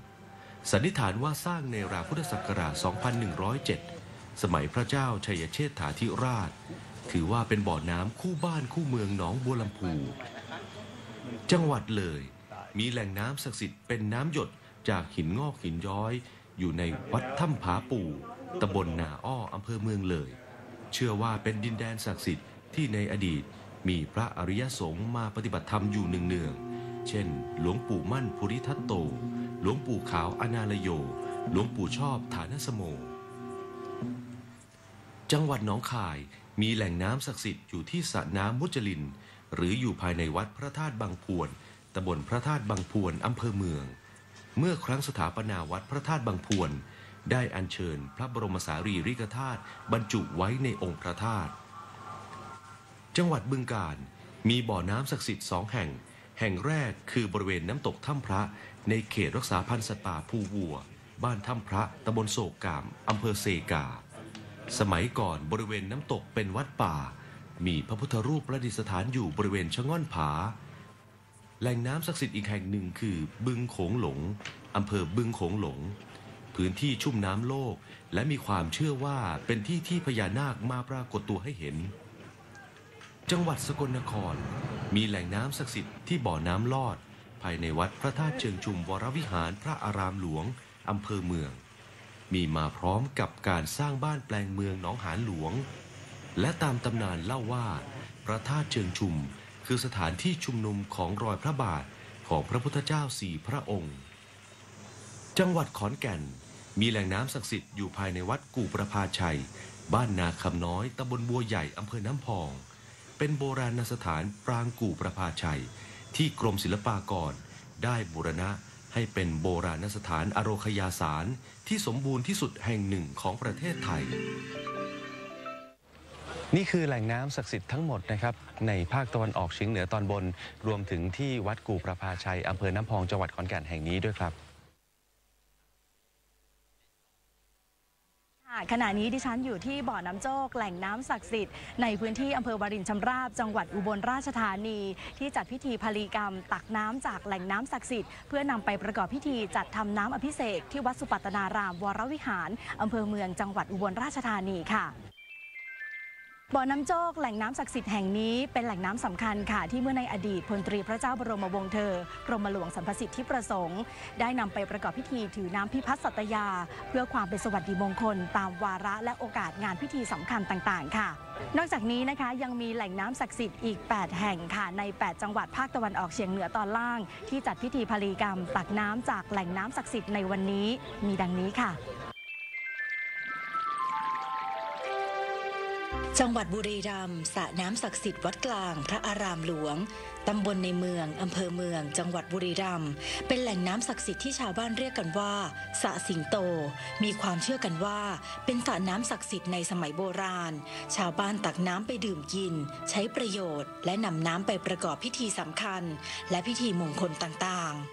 สันนิษฐานว่าสร้างในราวพุทธศักราช 2107 สมัยพระเจ้าชัยเชษฐาธิราชถือว่าเป็นบ่อน้ำคู่บ้านคู่เมืองหนองบัวลำพูจังหวัดเลยมีแหล่งน้ำศักดิ์สิทธิ์เป็นน้ำหยดจากหินงอกหินย้อยอยู่ในวัดถ้ำผาปู่ตำบลนาอ้ออำเภอเมืองเลยเชื่อว่าเป็นดินแดนศักดิ์สิทธิ์ที่ในอดีตมีพระอริยสงฆ์มาปฏิบัติธรรมอยู่เนืองๆเช่นหลวงปู่มั่นภูริทัตโตหลวงปู่ขาวอนาลโยหลวงปู่ชอบฐานสโมจังหวัดหนองคายมีแหล่งน้ำศักดิ์สิทธิ์อยู่ที่สระน้ำมุจลินหรืออยู่ภายในวัดพระธาตุบางพวนตำบลพระธาตุบางพวนอำเภอเมืองเมื่อครั้งสถาปนาวัดพระธาตุบางพวนได้อัญเชิญพระบรมสารีริกธาตุบรรจุไว้ในองค์พระธาตุจังหวัดบึงกาฬมีบ่อน้ำศักดิ์สิทธิ์2แห่งแห่งแรกคือบริเวณน้ำตกถ้ำพระในเขตรักษาพันธุ์สัตว์ป่าภูวัวบ้านถ้ำพระตำบลโศกกามอำเภอเซกาสมัยก่อนบริเวณน้ำตกเป็นวัดป่ามีพระพุทธรูปประดิษฐานอยู่บริเวณชะง่อนผาแหล่งน้ำศักดิ์สิทธิ์อีกแห่งหนึ่งคือบึงโขงหลงอำเภอบึงโขงหลงพื้นที่ชุ่มน้ำโลกและมีความเชื่อว่าเป็นที่ที่พญานาคมาปรากฏตัวให้เห็นจังหวัดสกลนครมีแหล่งน้ำศักดิ์สิทธิ์ที่บ่อน้ำลอดภายในวัดพระธาตุเชิงชุมวรวิหารพระอารามหลวงอำเภอเมืองมีมาพร้อมกับการสร้างบ้านแปลงเมืองหนองหานหลวงและตามตำนานเล่าว่าพระธาตุเชิงชุมคือสถานที่ชุมนุมของรอยพระบาทของพระพุทธเจ้า4 พระองค์จังหวัดขอนแก่นมีแหล่งน้ำศักดิ์สิทธิ์อยู่ภายในวัดกู่ประภาชัย บ้านนาคำน้อยตำบลบัวใหญ่อำเภอน้ำพองเป็นโบราณสถานปรางกู่ประภาชัยที่กรมศิลปากรได้บูรณะให้เป็นโบราณสถานอโรคยาสารที่สมบูรณ์ที่สุดแห่งหนึ่งของประเทศไทยนี่คือแหล่งน้ำศักดิ์สิทธิ์ทั้งหมดนะครับในภาคตะวันออกเฉียงเหนือตอนบนรวมถึงที่วัดกู่ประภาชัยอำเภอน้ำพองจังหวัดขอนแก่นแห่งนี้ด้วยครับขณะนี้ดิฉันอยู่ที่บ่อน้ำโจกแหล่งน้ำศักดิ์สิทธิ์ในพื้นที่อำเภอวารินชำราบจังหวัดอุบลราชธานีที่จัดพิธีพลีกรรมตักน้ำจากแหล่งน้ำศักดิ์สิทธิ์เพื่อนำไปประกอบพิธีจัดทำน้ำอภิเษกที่วัดสุปัตตนารามวรวิหารอำเภอเมืองจังหวัดอุบลราชธานีค่ะบ่อน้ำโจกแหล่งน้ำศักดิ์สิทธิ์แห่งนี้เป็นแหล่งน้ำสำคัญค่ะที่เมื่อในอดีตพลตรีพระเจ้าบรมวงศ์เธอกรมหลวงสรรพสิทธิประสงค์ได้นำไปประกอบพิธีถือน้ำพิพัฒน์สัตยาเพื่อความเป็นสวัสดิมงคลตามวาระและโอกาสงานพิธีสำคัญต่างๆค่ะนอกจากนี้นะคะยังมีแหล่งน้ำศักดิ์สิทธิ์อีก8แห่งค่ะใน8จังหวัดภาคตะวันออกเฉียงเหนือตอนล่างที่จัดพิธีพลีกรรมตักน้ำจากแหล่งน้ำศักดิ์สิทธิ์ในวันนี้มีดังนี้ค่ะจังหวัดบุรีรัมย์สระน้ำศักดิ์สิทธิ์วัดกลางพระอารามหลวงตำบลในเมืองอำเภอเมืองจังหวัดบุรีรัมย์เป็นแหล่งน้ำศักดิ์สิทธิ์ที่ชาวบ้านเรียกกันว่าสระสิงโตมีความเชื่อกันว่าเป็นสระน้ำศักดิ์สิทธิ์ในสมัยโบราณชาวบ้านตักน้ำไปดื่มกินใช้ประโยชน์และนำน้ำไปประกอบพิธีสำคัญและพิธีมงคลต่างๆ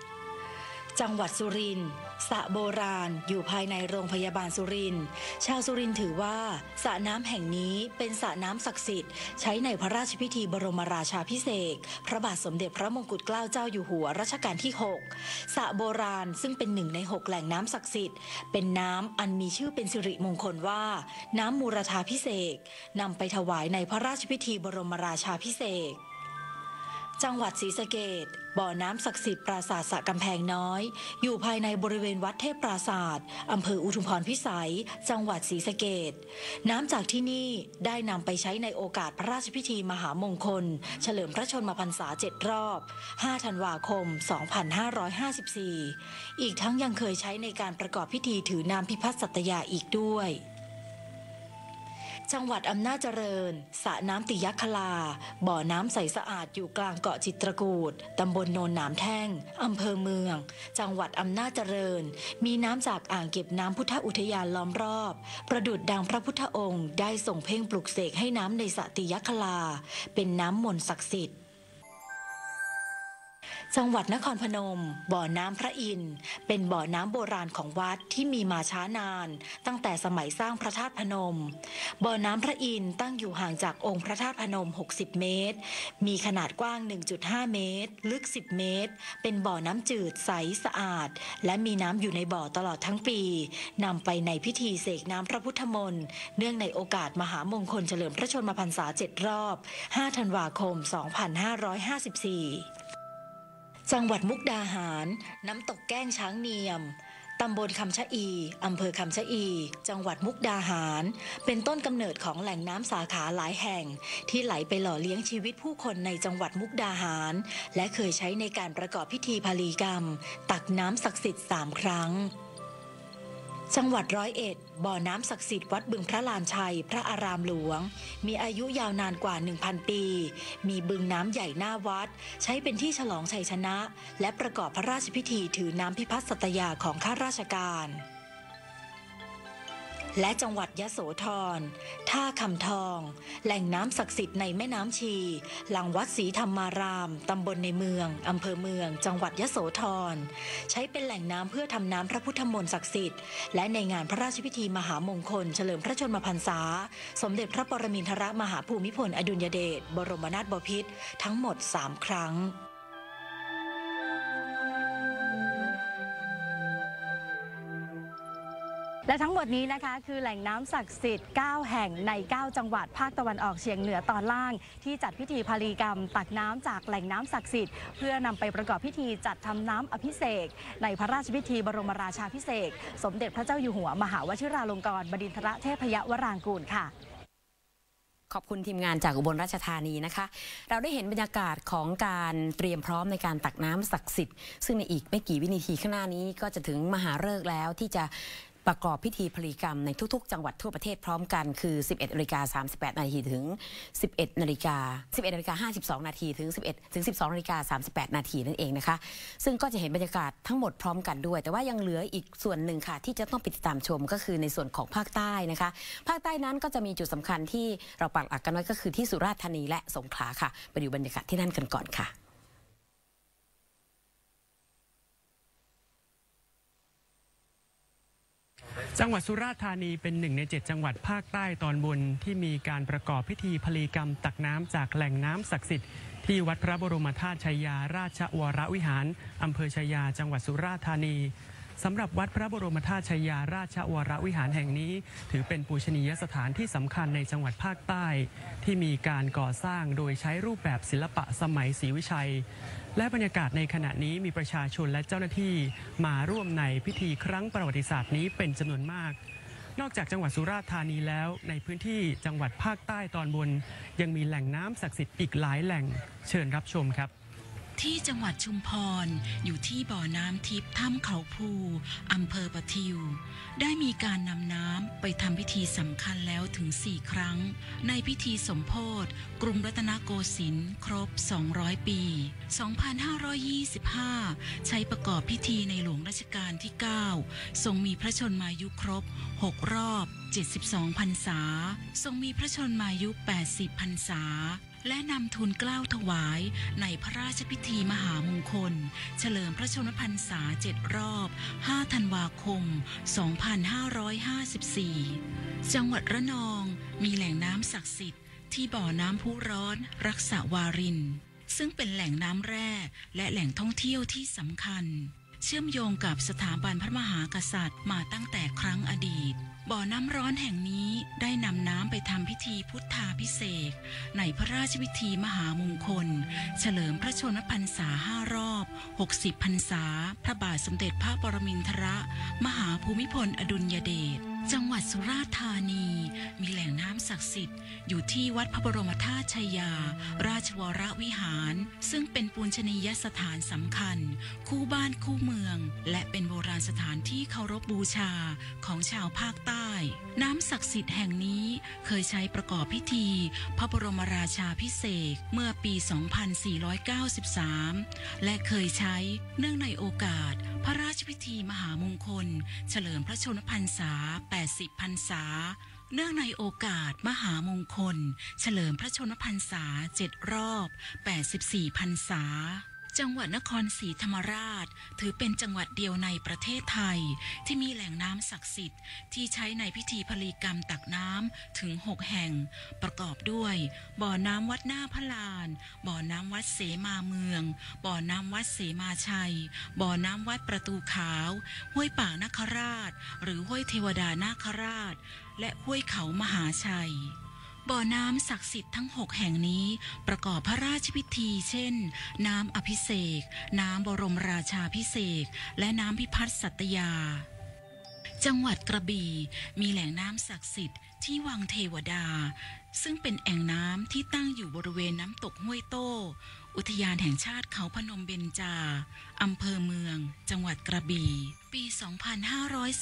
จังหวัดสุรินทร์สระโบราณอยู่ภายในโรงพยาบาลสุรินทร์ชาวสุรินทร์ถือว่าสระน้ำแห่งนี้เป็นสระน้ำศักดิ์สิทธิ์ใช้ในพระราชพิธีบรมราชาภิเษกพระบาทสมเด็จพระมงกุฎเกล้าเจ้าอยู่หัวรัชกาลที่6สระโบราณซึ่งเป็น1ใน6แหล่งน้ำศักดิ์สิทธิ์เป็นน้ำอันมีชื่อเป็นสิริมงคลว่าน้ำมูรธาภิเษกนำไปถวายในพระราชพิธีบรมราชาภิเษกจังหวัดศรีสะเกษบ่อน้ำศักดิ์สิทธิ์ปราสาทสระกำแพงน้อยอยู่ภายในบริเวณวัดเทพปราสาทอำเภออุทุมพรพิสัยจังหวัดศรีสะเกษน้ำจากที่นี่ได้นำไปใช้ในโอกาสพระราชพิธีมหามงคลเฉลิมพระชนมพรรษา7รอบ5ธันวาคม2554อีกทั้งยังเคยใช้ในการประกอบพิธีถือน้ำพิพัฒน์สัตยาอีกด้วยจังหวัดอำนาจเจริญสระน้ำติยัคลาบ่อน้ำใสสะอาดอยู่กลางเกาะจิตรกูฏตำบลโนนหนามแท่งอำเภอเมืองจังหวัดอำนาจเจริญมีน้ำจากอ่างเก็บน้ำพุทธอุทยานล้อมรอบประดุจดังพระพุทธองค์ได้ส่งเพ่งปลุกเสกให้น้ำในสระติยัคลาเป็นน้ำมนต์ศักดิ์สิทธิ์จังหวัดนครพนมบ่อน้ำพระอินทร์เป็นบ่อน้ำโบราณของวัดที่มีมาช้านานตั้งแต่สมัยสร้างพระธาตุพนมบ่อน้ำพระอินทร์ตั้งอยู่ห่างจากองค์พระธาตุพนม60เมตรมีขนาดกว้าง 1.5 เมตรลึก10เมตรเป็นบ่อน้ำจืดใสสะอาดและมีน้ำอยู่ในบ่อตลอดทั้งปีนำไปในพิธีเสกน้ำพระพุทธมนต์เนื่องในโอกาสมหามงคลเฉลิมพระชนมพรรษา7รอบ5ธันวาคม2554จังหวัดมุกดาหารน้ำตกแก้งช้างเนียมตำบลคำชะอีอำเภอคำชะอีจังหวัดมุกดาหารเป็นต้นกำเนิดของแหล่งน้ำสาขาหลายแห่งที่ไหลไปหล่อเลี้ยงชีวิตผู้คนในจังหวัดมุกดาหารและเคยใช้ในการประกอบพิธีพลีกรรมตักน้ำศักดิ์สิทธิ์3ครั้งจังหวัด101บ่อน้ำศักดิ์สิทธิ์วัดบึงพระลานชัยพระอารามหลวงมีอายุยาวนานกว่า 1,000 ปีมีบึงน้ำใหญ่หน้าวัดใช้เป็นที่ฉลองชัยชนะและประกอบพระราชพิธีถือน้ำพิพัฒน์สัตยาของข้าราชการและจังหวัดยโสธรท่าคำทองแหล่งน้ำศักดิ์สิทธิ์ในแม่น้ำชีหลังวัดศรีธรรมารามตำบลในเมืองอำเภอเมืองจังหวัดยโสธรใช้เป็นแหล่งน้ำเพื่อทำน้ำพระพุทธมนต์ศักดิ์สิทธิ์และในงานพระราชพิธีมหามงคลเฉลิมพระชนมพรรษาสมเด็จพระปรมินทรมหาภูมิพลอดุลยเดชบรมนาถบพิตรทั้งหมด3ครั้งและทั้งหมดนี้นะคะคือแหล่งน้ำศักดิ์สิทธิ์9แห่งใน9จังหวัดภาคตะวันออกเฉียงเหนือตอนล่างที่จัดพิธีพลีกรรมตักน้ำจากแหล่งน้ำศักดิ์สิทธิ์เพื่อนำไปประกอบพิธีจัดทำน้ำอภิเษกในพระราชพิธีบรมราชาภิเษกสมเด็จพระเจ้าอยู่หัวมหาวชิราลงกรณ์บดินทรเทพยวรางกูลค่ะขอบคุณทีมงานจากอุบลราชธานีนะคะเราได้เห็นบรรยากาศของการเตรียมพร้อมในการตักน้ำศักดิ์สิทธิ์ซึ่งในอีกไม่กี่วินาทีข้างหน้านี้ก็จะถึงมหาฤกษ์แล้วที่จะ ประกอบพิธีพลีกรรมในทุกๆจังหวัดทั่วประเทศพร้อมกันคือ 11:38 นาทีถึง 11:52 นาทีถึง 12:38 นาทีนั่นเองนะคะซึ่งก็จะเห็นบรรยากาศทั้งหมดพร้อมกันด้วยแต่ว่ายังเหลืออีกส่วนหนึ่งค่ะที่จะต้องไปติดตามชมก็คือในส่วนของภาคใต้นะคะภาคใต้นั้นก็จะมีจุดสำคัญที่เราปักหลักกันไว้ก็คือที่สุราษฎร์ธานีและสงขลาค่ะไปดูบรรยากาศที่นั่นกันก่อนค่ะจังหวัดสุราษฎร์ธานีเป็น1 ใน 7 จังหวัดภาคใต้ตอนบนที่มีการประกอบพิธีพลีกรรมตักน้ำจากแหล่งน้ำศักดิ์สิทธิ์ที่วัดพระบรมธาตุชัยยาราชวรวิหารอำเภอชัยยาจังหวัดสุราษฎร์ธานีสำหรับวัดพระบรมธาตุชัยยาราชวรวิหารแห่งนี้ถือเป็นปูชนียสถานที่สำคัญในจังหวัดภาคใต้ที่มีการก่อสร้างโดยใช้รูปแบบศิลปะสมัยศรีวิชัยและบรรยากาศในขณะนี้มีประชาชนและเจ้าหน้าที่มาร่วมในพิธีครั้งประวัติศาสตร์นี้เป็นจำนวนมากนอกจากจังหวัดสุราษฎร์ธานีแล้วในพื้นที่จังหวัดภาคใต้ตอนบนยังมีแหล่งน้ำศักดิ์สิทธิ์อีกหลายแหล่งเชิญรับชมครับที่จังหวัดชุมพรอยู่ที่บ่อน้ำทิพย์ถ้ำเขาภูอำเภอปะทิวได้มีการนำน้ำไปทำพิธีสำคัญแล้วถึง4 ครั้งในพิธีสมโภชกรุงรัตนโกสินทร์ครบ200 ปี 2525 ใช้ประกอบพิธีในหลวงรัชกาลที่ 9 ทรงมีพระชนมายุครบ6 รอบ72 พรรษาทรงมีพระชนมายุ 80 พรรษาและนำทูลเกล้าถวายในพระราชพิธีมหามงคลเฉลิมพระชนมพรรษา7 รอบ5 ธันวาคม 2554 จังหวัดระนองมีแหล่งน้ำศักดิ์สิทธิ์ที่บ่อน้ำพุร้อนรักษาวารินซึ่งเป็นแหล่งน้ำแร่และแหล่งท่องเที่ยวที่สำคัญเชื่อมโยงกับสถาบันพระมหากษัตริย์มาตั้งแต่ครั้งอดีตบ่อน้ำร้อนแห่งนี้ได้นำน้ำไปทำพิธีพุทธาภิเษกในพระราชพิธีมหามงคลเฉลิมพระชนมพรรษา5 รอบ60 พรรษาพระบาทสมเด็จพระปรมินทรมหาภูมิพลอดุลยเดชจังหวัดสุราษฎร์ธานีมีแหล่งน้ำศักดิ์สิทธิ์อยู่ที่วัดพระบรมธาตุชัยยาราชวรวิหารซึ่งเป็นปูชนียสถานสำคัญคู่บ้านคู่เมืองและเป็นโบราณสถานที่เคารพบูชาของชาวภาคใต้น้ำศักดิ์สิทธิ์แห่งนี้เคยใช้ประกอบพิธีพระบรมราชาภิเษกเมื่อปี 2493 และเคยใช้เนื่องในโอกาสพระราชพิธีมหามงคลเฉลิมพระชนมพรรษา80 พรรษาเนื่องในโอกาสมหามงคลเฉลิมพระชนมพรรษา7 รอบ84 พรรษาจังหวัดนครศรีธรรมราชถือเป็นจังหวัดเดียวในประเทศไทยที่มีแหล่งน้ำศักดิ์สิทธิ์ที่ใช้ในพิธีพลีกรรมตักน้ำถึง6 แห่งประกอบด้วยบ่อน้ำวัดหน้าพระลานบ่อน้ำวัดเสมาเมืองบ่อน้ำวัดเสมาชัยบ่อน้ำวัดประตูขาวห้วยป่านาคราชหรือห้วยเทวดานาคราชและห้วยเขามหาชัยบ่อน้ำศักดิ์สิทธิ์ทั้ง6 แห่งนี้ประกอบพระราชพิธีเช่นน้ำอภิเษกน้ำบรมราชาภิเษกและน้ำพิพัฒน์สัตยาจังหวัดกระบี่มีแหล่งน้ำศักดิ์สิทธิ์ที่วังเทวดาซึ่งเป็นแอ่งน้ำที่ตั้งอยู่บริเวณน้ำตกห้วยโต้อุทยานแห่งชาติเขาพนมเบญจาอำเภอเมืองจังหวัดกระบี่ปี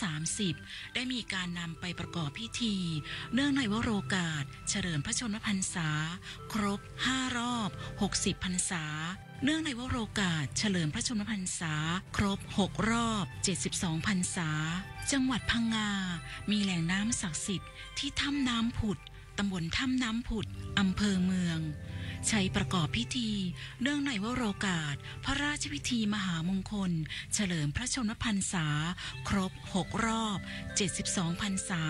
2530 ได้มีการนำไปประกอบพิธีเนื่องในวโรกาสเฉลิมพระชนมพรรษาครบ5 รอบ60 พรรษาเนื่องในวโรกาสเฉลิมพระชนมพรรษาครบ6 รอบ72 พรรษาจังหวัดพังงามีแหล่งน้ำศักดิ์สิทธิ์ที่ถ้ำน้ำผุดตำบลถ้ำน้ำผุดอำเภอเมืองใช้ประกอบพิธีเนื่องในวโรกาสพระราชพิธีมหามงคลเฉลิมพระชนมพรรษาครบ6 รอบ72 พรรษา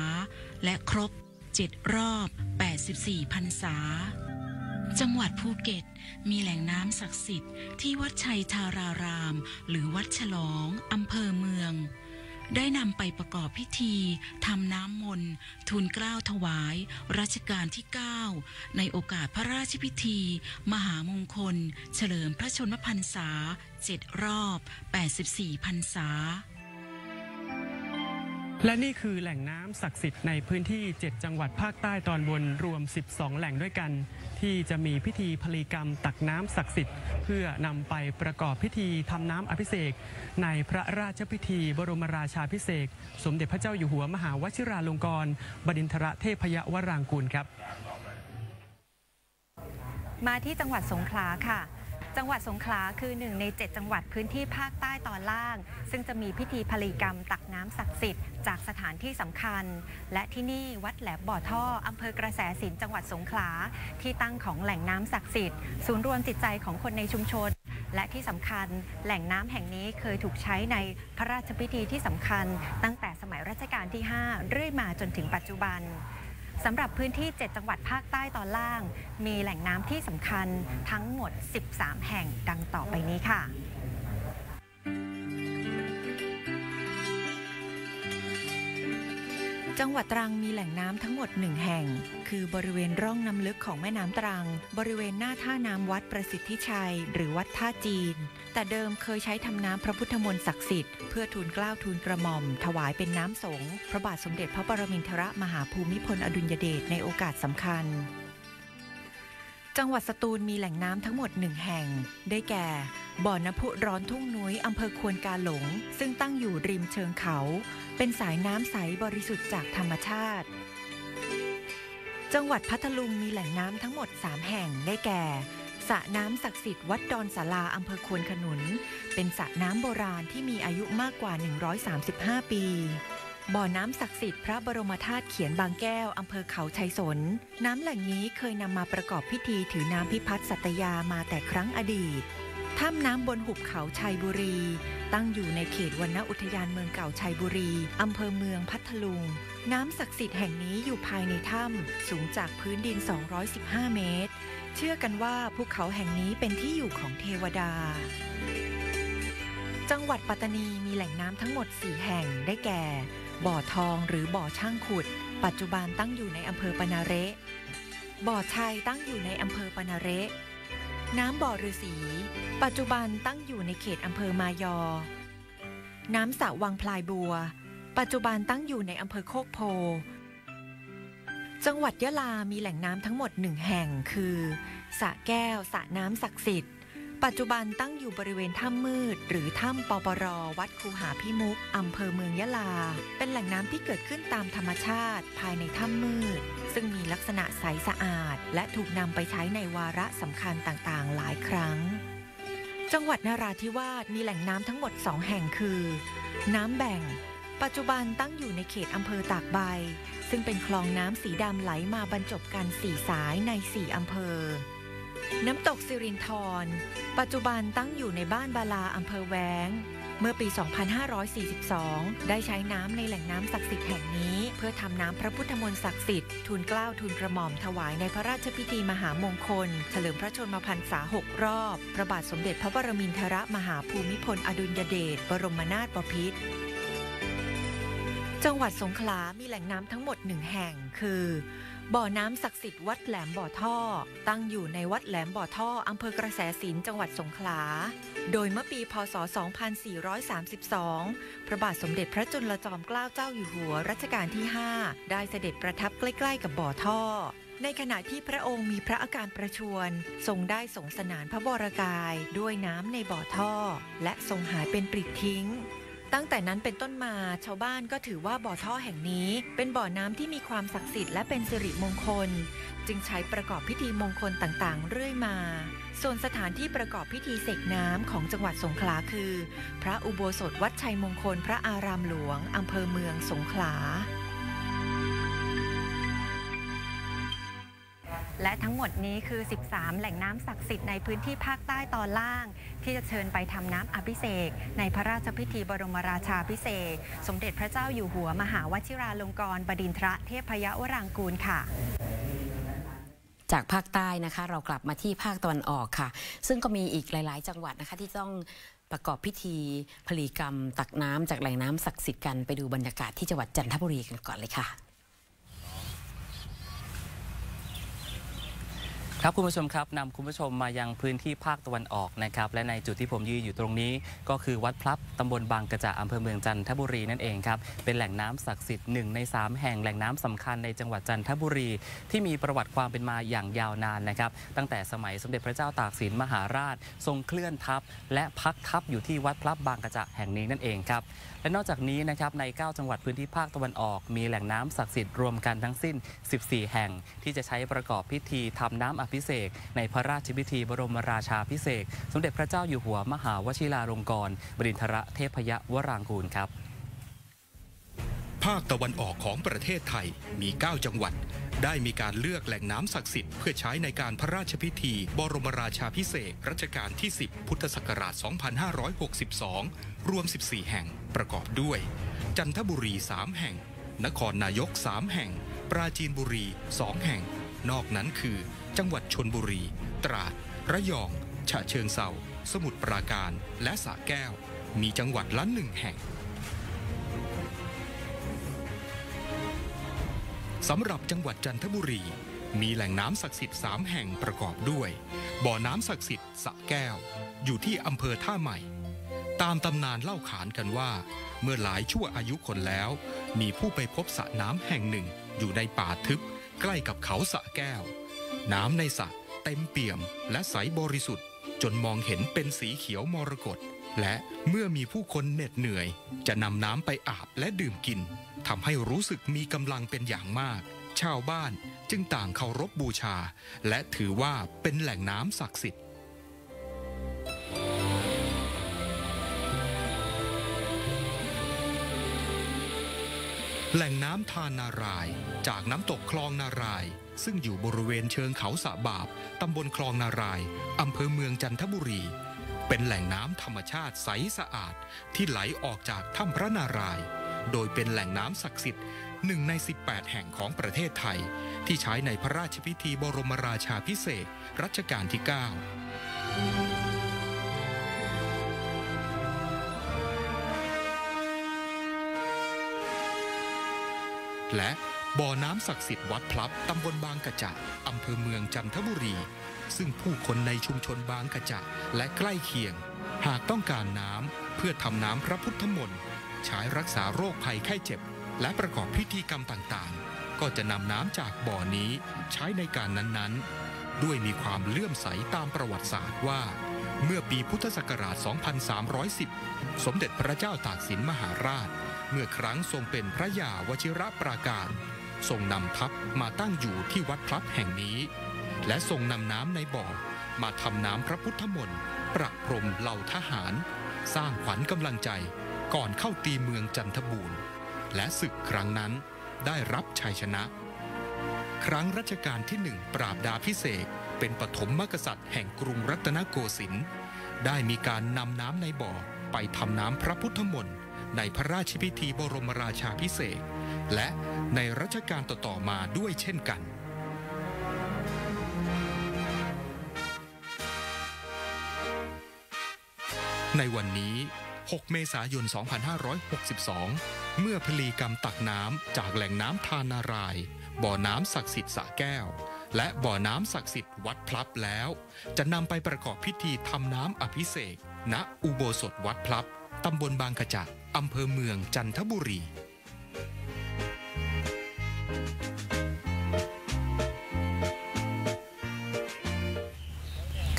และครบ7 รอบ84 พรรษาจังหวัดภูเก็ตมีแหล่งน้ำศักดิ์สิทธิ์ที่วัดชัยธารารามหรือวัดฉลองอำเภอเมืองได้นำไปประกอบพิธีทำน้ำมนต์ทูลเกล้าถวายรัชกาลที่ 9 ในโอกาสพระราชพิธีมหามงคลเฉลิมพระชนมพรรษา7 รอบ84 พรรษา และนี่คือแหล่งน้ำศักดิ์สิทธิ์ในพื้นที่ 7 จังหวัดภาคใต้ตอนบนรวม 12 แหล่งด้วยกันที่จะมีพิธีพลีกรรมตักน้ำศักดิ์สิทธิ์เพื่อนำไปประกอบพิธีทำน้ำอภิเษกในพระราชพิธีบรมราชาภิเษกสมเด็จพระเจ้าอยู่หัวมหาวชิราลงกรณ์บดินทรเทพยวรางกูลครับมาที่จังหวัดสงขลาค่ะจังหวัดสงขลาคือ1 ใน 7 จังหวัดพื้นที่ภาคใต้ตอนล่างซึ่งจะมีพิธีพลีกรรมตักน้ำศักดิ์สิทธิ์จากสถานที่สำคัญและที่นี่วัดแหลมบ่อท่ออำเภอกระแสสินจังหวัดสงขลาที่ตั้งของแหล่งน้ำศักดิ์สิทธิ์ศูนย์รวมจิตใจของคนในชุมชนและที่สำคัญแหล่งน้ำแห่งนี้เคยถูกใช้ในพระราชพิธีที่สำคัญตั้งแต่สมัยรัชกาลที่ 5 เรื่อยมาจนถึงปัจจุบันสำหรับพื้นที่ 7 จังหวัดภาคใต้ตอนล่างมีแหล่งน้ำที่สำคัญทั้งหมด 13 แห่งดังต่อไปนี้ค่ะจังหวัดตรังมีแหล่งน้ำทั้งหมด1แห่งคือบริเวณร่องน้ำลึกของแม่น้ำตรังบริเวณหน้าท่าน้ำวัดประสิทธิชัยหรือวัดท่าจีนแต่เดิมเคยใช้ทำน้ำพระพุทธมนต์ศักดิ์สิทธิ์เพื่อทูลเกล้าทูลกระหม่อมถวายเป็นน้ำสงฆ์พระบาทสมเด็จพระปรมินทรมหาภูมิพลอดุลยเดชในโอกาสสำคัญจังหวัดสตูลมีแหล่งน้ำทั้งหมด1แห่งได้แก่บ่อน้ำพุร้อนทุ่งนุ้ยอำเภอควนกาหลงซึ่งตั้งอยู่ริมเชิงเขาเป็นสายน้ำใสบริสุทธิ์จากธรรมชาติจังหวัดพัทลุงมีแหล่งน้ำทั้งหมด3แห่งได้แก่สระน้ำศักดิ์สิทธิ์วัดดอนศาลาอำเภอควนขนุนเป็นสระน้ำโบราณที่มีอายุมากกว่า135ปีบ่อน้ำศักดิ์สิทธิ์พระบรมธาตุเขียนบางแก้วอำเภอเขาชัยสนน้ำแหล่งนี้เคยนำมาประกอบพิธีถือน้ำพิพัฒน์สัตยามาแต่ครั้งอดีตถ้ำน้ำบนหุบเขาชัยบุรีตั้งอยู่ในเขตวรรณอุทยานเมืองเก่าชัยบุรีอำเภอเมืองพัทลุงน้ำศักดิ์สิทธิ์แห่งนี้อยู่ภายในถ้ำสูงจากพื้นดิน215 เมตรเชื่อกันว่าภูเขาแห่งนี้เป็นที่อยู่ของเทวดาจังหวัดปัตตานีมีแหล่งน้ำทั้งหมด4แห่งได้แก่บ่อทองหรือบ่อช่างขุดปัจจุบันตั้งอยู่ในอำเภอปนาเระบ่อชัยตั้งอยู่ในอำเภอปนาเระน้ำบ่อฤาษีปัจจุบันตั้งอยู่ในเขตอำเภอมายอน้ำสระวังพลายบัวปัจจุบันตั้งอยู่ในอำเภอโคกโพจังหวัดยะลามีแหล่งน้ำทั้งหมด1แห่งคือสระแก้วสระน้ำศักดิ์สิทธิ์ปัจจุบันตั้งอยู่บริเวณถ้ำมืดหรือถ้ำปปร.วัดคูหาพิมุขอำเภอเมืองยะลาเป็นแหล่งน้ำที่เกิดขึ้นตามธรรมชาติภายในถ้ำมืดซึ่งมีลักษณะใสสะอาดและถูกนำไปใช้ในวาระสำคัญต่างๆหลายครั้งจังหวัดนราธิวาสมีแหล่งน้ำทั้งหมด2แห่งคือน้ำแบ่งปัจจุบันตั้งอยู่ในเขตอำเภอตากใบซึ่งเป็นคลองน้ำสีดำไหลมาบรรจบกัน4สายใน4อำเภอน้ำตกสิรินธรปัจจุบันตั้งอยู่ในบ้านบาลาอำเภอแว้งเมื่อปี 2542 ได้ใช้น้ำในแหล่งน้ำศักดิ์สิทธิ์แห่งนี้เพื่อทำน้ำพระพุทธมนต์ศักดิ์สิทธิ์ทูลเกล้าทูลกระหม่อมถวายในพระราชพิธีมหามงคลเฉลิมพระชนมพรรษา6รอบพระบาทสมเด็จพระปรมินทรมหาภูมิพลอดุลยเดชบรมนาถบพิตรจังหวัดสงขลามีแหล่งน้ำทั้งหมด1แห่งคือบ่อน้ำศักดิ์สิทธิ์วัดแหลมบ่อท่อตั้งอยู่ในวัดแหลมบ่อท่ออำเภอกระแสสินจังหวัดสงขลาโดยเมื่อปีพ.ศ. 2432 พระบาทสมเด็จพระจุลจอมเกล้าเจ้าอยู่หัวรัชกาลที่ 5 ได้เสด็จประทับใกล้ๆกับบ่อท่อในขณะที่พระองค์มีพระอาการประชวรทรงได้ส่งสนานพระวรกายด้วยน้ำในบ่อท่อและทรงหายเป็นปลิดทิ้งตั้งแต่นั้นเป็นต้นมาชาวบ้านก็ถือว่าบ่อท่อแห่งนี้เป็นบ่อน้ำที่มีความศักดิ์สิทธิ์และเป็นสิริมงคลจึงใช้ประกอบพิธีมงคลต่างๆเรื่อยมาส่วนสถานที่ประกอบพิธีเสกน้ำของจังหวัดสงขลาคือพระอุโบสถวัดชัยมงคลพระอารามหลวงอำเภอเมืองสงขลาและทั้งหมดนี้คือ13แหล่งน้ำศักดิ์สิทธิ์ในพื้นที่ภาคใต้ตอนล่างที่จะเชิญไปทำน้ำอภิเษกในพระราชพิธีบรมราชาภิเษกสมเด็จพระเจ้าอยู่หัวมหาวชิราลงกรณ์บดินทรเทพยวรางกูลค่ะจากภาคใต้นะคะเรากลับมาที่ภาคตะวันออกค่ะซึ่งก็มีอีกหลายๆจังหวัดนะคะที่ต้องประกอบพิธีพลีกรรมตักน้ำจากแหล่งน้ำศักดิ์สิทธิ์กันไปดูบรรยากาศที่จังหวัดจันทบุรีกันก่อนเลยค่ะ ครับคุณผู้ชมครับนำคุณผู้ชมมายังพื้นที่ภาคตะวันออกนะครับและในจุดที่ผมยืนอยู่ตรงนี้ก็คือวัดพลับตำบลบางกระจะอำเภอเมืองจันทบุรีนั่นเองครับเป็นแหล่งน้ำศักดิ์สิทธิ์1 ใน 3แห่งแหล่งน้ำสำคัญในจังหวัดจันทบุรีที่มีประวัติความเป็นมาอย่างยาวนานนะครับตั้งแต่สมัยสมเด็จพระเจ้าตากสินมหาราชทรงเคลื่อนทัพและพักทัพอยู่ที่วัดพลับบางกระจะแห่งนี้นั่นเองครับและนอกจากนี้นะครับใน9จังหวัดพื้นที่ภาคตะวันออกมีแหล่งน้ำศักดิ์สิทธิ์รวมกันทั้งสิ้น14แห่งที่จะใช้ประกอบพิธีทำน้ำอภิเษกในพระราชพิธีบรมราชาภิเษกสมเด็จพระเจ้าอยู่หัวมหาวชิราลงกรณ์บดินทรเทพยวรางกูลครับภาคตะวันออกของประเทศไทยมี9จังหวัดได้มีการเลือกแหล่งน้ำศักดิ์สิทธิ์เพื่อใช้ในการพระราชพิธีบรมราชาภิเษกรัชกาลที่10พุทธศักราช2562รวม14แห่งประกอบด้วยจันทบุรี3แห่งนครนายก3แห่งปราจีนบุรี2แห่งนอกนั้นคือจังหวัดชลบุรีตราดระยองฉะเชิงเทราสมุทรปราการและสระแก้วมีจังหวัดละ1แห่งสำหรับจังหวัดจันทบุรีมีแหล่งน้ำศักดิ์สิทธิ์3แห่งประกอบด้วยบ่อน้ำศักดิ์สิทธิ์สระแก้วอยู่ที่อำเภอท่าใหม่ตามตำนานเล่าขานกันว่าเมื่อหลายชั่วอายุคนแล้วมีผู้ไปพบสระน้ำแห่งหนึ่งอยู่ในป่าทึบใกล้กับเขาสระแก้วน้ำในสระเต็มเปี่ยมและใสบริสุทธิ์จนมองเห็นเป็นสีเขียวมรกตและเมื่อมีผู้คนเหน็ดเหนื่อยจะนำน้ำไปอาบและดื่มกินทำให้รู้สึกมีกำลังเป็นอย่างมากชาวบ้านจึงต่างเคารพบูชาและถือว่าเป็นแหล่งน้ำศักดิ์สิทธิ์แหล่งน้ำทานนารายจากน้ำตกคลองนารายซึ่งอยู่บริเวณเชิงเขาสะบาบตำบลคลองนารายอำเภอเมืองจันทบุรีเป็นแหล่งน้ำธรรมชาติใสสะอาดที่ไหลออกจากถ้ำพระนารายณ์โดยเป็นแหล่งน้ำศักดิ์สิทธิ์1 ใน 18แห่งของประเทศไทยที่ใช้ในพระราชพิธีบรมราชาภิเษกรัชกาลที่9และบ่อน้ำศักดิ์สิทธิ์วัดพลับตำบลบางกระจะอำเภอเมืองจันทบุรีซึ่งผู้คนในชุมชนบางกระจะและใกล้เคียงหากต้องการน้ำเพื่อทำน้ำพระพุทธมนต์ใช้รักษาโรคภัยไข้เจ็บและประกอบพิธีกรรมต่างๆก็จะนำน้ำจากบ่อนี้ใช้ในการนั้นๆด้วยมีความเลื่อมใสตามประวัติศาสตร์ว่าเมื่อปีพุทธศักราช 2310 สมเด็จพระเจ้าตากสินมหาราชเมื่อครั้งทรงเป็นพระยาวชิรปราการทรงนำทัพมาตั้งอยู่ที่วัดพลับแห่งนี้และทรงนำน้ำในบ่อมาทำน้ำพระพุทธมนต์ประพรมเหล่าทหารสร้างขวัญกำลังใจก่อนเข้าตีเมืองจันทบูรณ์และศึกครั้งนั้นได้รับชัยชนะครั้งรัชกาลที่1ปราบดาภิเษกเป็นปฐมกษัตริย์แห่งกรุงรัตนโกสินทร์ได้มีการนำน้ำในบ่อไปทำน้ำพระพุทธมนต์ในพระราชพิธีบรมราชาภิเษกและในรัชกาลต่อๆมาด้วยเช่นกันในวันนี้6 เมษายน 2562 เมื่อพิธีกรรมตักน้ำจากแหล่งน้ำทานนารายบ่อน้ำศักดิ์สิทธิ์สระแก้วและบ่อน้ำศักดิ์สิทธิ์วัดพลับแล้วจะนำไปประกอบพิธีทำน้ำอภิเษกณอุโบสถวัดพลับตำบลบางกระจะอำเภอเมืองจันทบุรี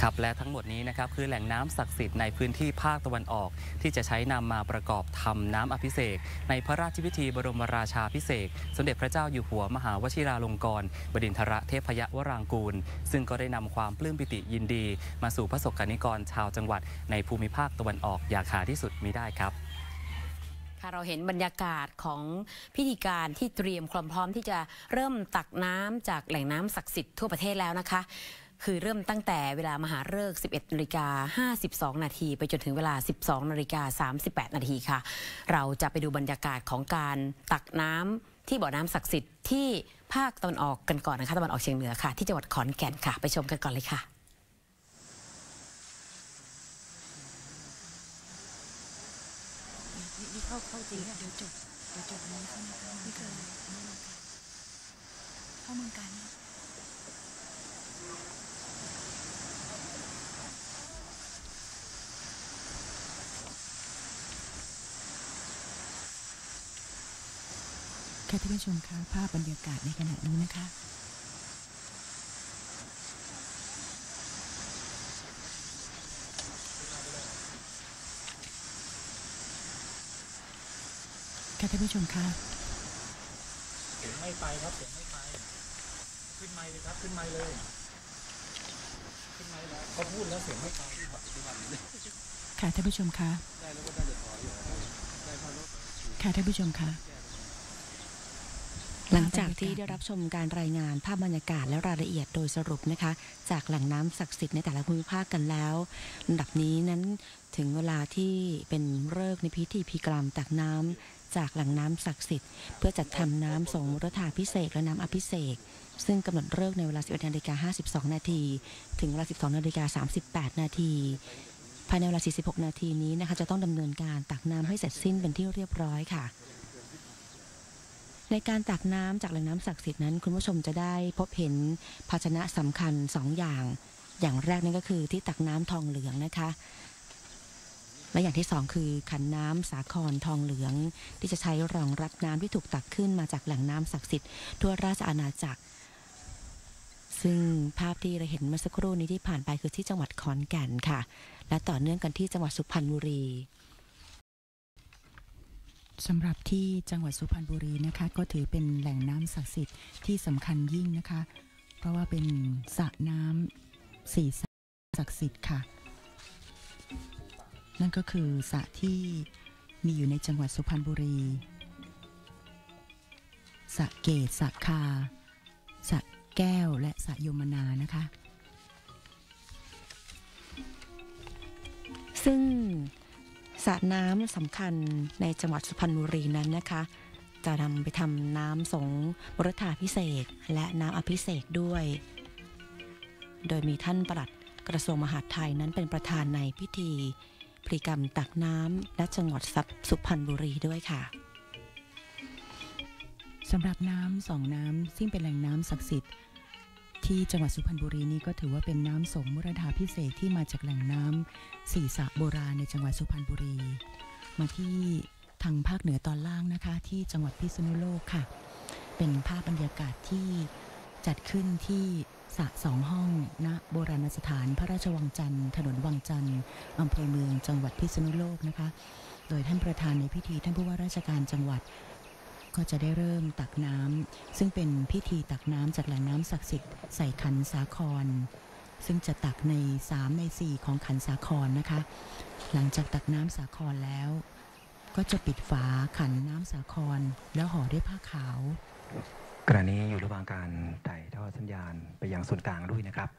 ครับและทั้งหมดนี้นะครับคือแหล่งน้ำศักดิ์สิทธิ์ในพื้นที่ภาคตะวันออกที่จะใช้นำมาประกอบทำน้ำอภิเษกในพระราชพิธีบรมราชาภิเษกสมเด็จพระเจ้าอยู่หัวมหาวชิราลงกรณ์บดินทรเทพยวรางกูลซึ่งก็ได้นำความปลื้มปิติยินดีมาสู่พระสงฆ์นิกรชาวจังหวัดในภูมิภาคตะวันออกอย่างหาที่สุดมิได้ครับเราเห็นบรรยากาศของพิธีการที่เตรียมความพร้อมที่จะเริ่มตักน้ำจากแหล่งน้ำศักดิ์สิทธิ์ทั่วประเทศแล้วนะคะคือเริ่มตั้งแต่เวลามหาฤกษ์ 11:52 น.ไปจนถึงเวลา 12:38 น.ค่ะเราจะไปดูบรรยากาศของการตักน้ำที่บ่อน้ำศักดิ์สิทธิ์ที่ภาคตะวันออกกันก่อนนะคะตะวันออกเฉียงเหนือค่ะที่จังหวัดขอนแก่นค่ะไปชมกันก่อนเลยค่ะเข้าจริงเดี๋ยวจบนี้เข้ามาไม่เคยเข้าเมืองกัน ค่ะท่านผู้ชมคะภาพบรรยากาศในขณะนี้นะคะค่ะท่านผู้ชมคะเสียงไม่ไปครับเสียงไม่ไปขึ้นไมค์เลยครับขึ้นไมค์เลยขึ้นไมค์แล้วเขาพูดแล้วเสียงไม่ไปค่ะท่านผู้ชมคะค่ะท่านผู้ชมคะหลังจากที่ได้รับชมการรายงานภาพบรรยากาศและรายละเอียดโดยสรุปนะคะจากแหล่งน้ำศักดิ์สิทธิ์ในแต่ละภูมิภาคกันแล้วลำดับนี้นั้นถึงเวลาที่เป็นฤกษ์ในพิธีพิกรรมตักน้ำจากแหล่งน้ำศักดิ์สิทธิ์เพื่อจัดทำน้ำสงฆ์รถาภิเษกและน้ำอภิเษกซึ่งกำหนดฤกษ์ในเวลา 11:52 นาทีถึงเวลา 12:38 นาทีภายในเวลา 46 นาทีนี้นะคะจะต้องดำเนินการตักน้ำให้เสร็จสิ้นเป็นที่เรียบร้อยค่ะในการตักน้ำจากแหล่งน้ำศักดิ์สิทธิ์นั้นคุณผู้ชมจะได้พบเห็นภาชนะสำคัญ2อย่างแรกนั่นก็คือที่ตักน้ำทองเหลืองนะคะและอย่างที่2คือขันน้ำสาครทองเหลืองที่จะใช้รองรับน้ำที่ถูกตักขึ้นมาจากแหล่งน้ำศักดิ์สิทธิ์ทั่วราชอาณาจักรซึ่งภาพที่เราเห็นเมื่อสักครู่นี้ที่ผ่านไปคือที่จังหวัดขอนแก่นค่ะและต่อเนื่องกันที่จังหวัดสุพรรณบุรีสำหรับที่จังหวัดสุพรรณบุรีนะคะก็ถือเป็นแหล่งน้ำศักดิ์สิทธิ์ที่สำคัญยิ่งนะคะเพราะว่าเป็นสระน้ำ4 สระศักดิ์สิทธิ์ค่ะนั่นก็คือสระที่มีอยู่ในจังหวัดสุพรรณบุรีสระเกศสระคาสระแก้วและสระยมนานะคะซึ่งสระน้ำสำคัญในจังหวัดสุพรรณบุรีนั้นนะคะจะนำไปทำน้ำสงฆ์รถาภิเษกและน้ำอภิเษกด้วยโดยมีท่านปลัดกระทรวงมหาดไทยนั้นเป็นประธานในพิธีพิธีกรรมตักน้ำและจังหวัดสุพรรณบุรีด้วยค่ะสำหรับน้ำ2น้ำซึ่งเป็นแหล่งน้ำศักดิ์สิทธิ์ที่จังหวัดสุพรรณบุรีนี้ก็ถือว่าเป็นน้ำสงฆ์มุรดาภิเษกที่มาจากแหล่งน้ำ4 สระโบราณในจังหวัดสุพรรณบุรีมาที่ทางภาคเหนือตอนล่างนะคะที่จังหวัดพิษณุโลกค่ะเป็นภาพบรรยากาศที่จัดขึ้นที่สระ2 ห้องณโบราณสถานพระราชวังจันทร์ถนนวังจันทร์อำเภอเมืองจังหวัดพิษณุโลกนะคะโดยท่านประธานในพิธีท่านผู้ว่าราชการจังหวัดก็จะได้เริ่มตักน้ำซึ่งเป็นพิธีตักน้ำจากแหล่งน้ำศักดิ์สิทธิ์ใส่ขันสาครซึ่งจะตักใน3 ใน 4ของขันสาครนะคะหลังจากตักน้ำสาครแล้วก็จะปิดฝาขันน้ำสาครแล้วห่อด้วยผ้าขาวขณะนี้อยู่ระหว่างการถ่ายทอดสัญญาณไปยังส่วนกลางด้วยนะครับ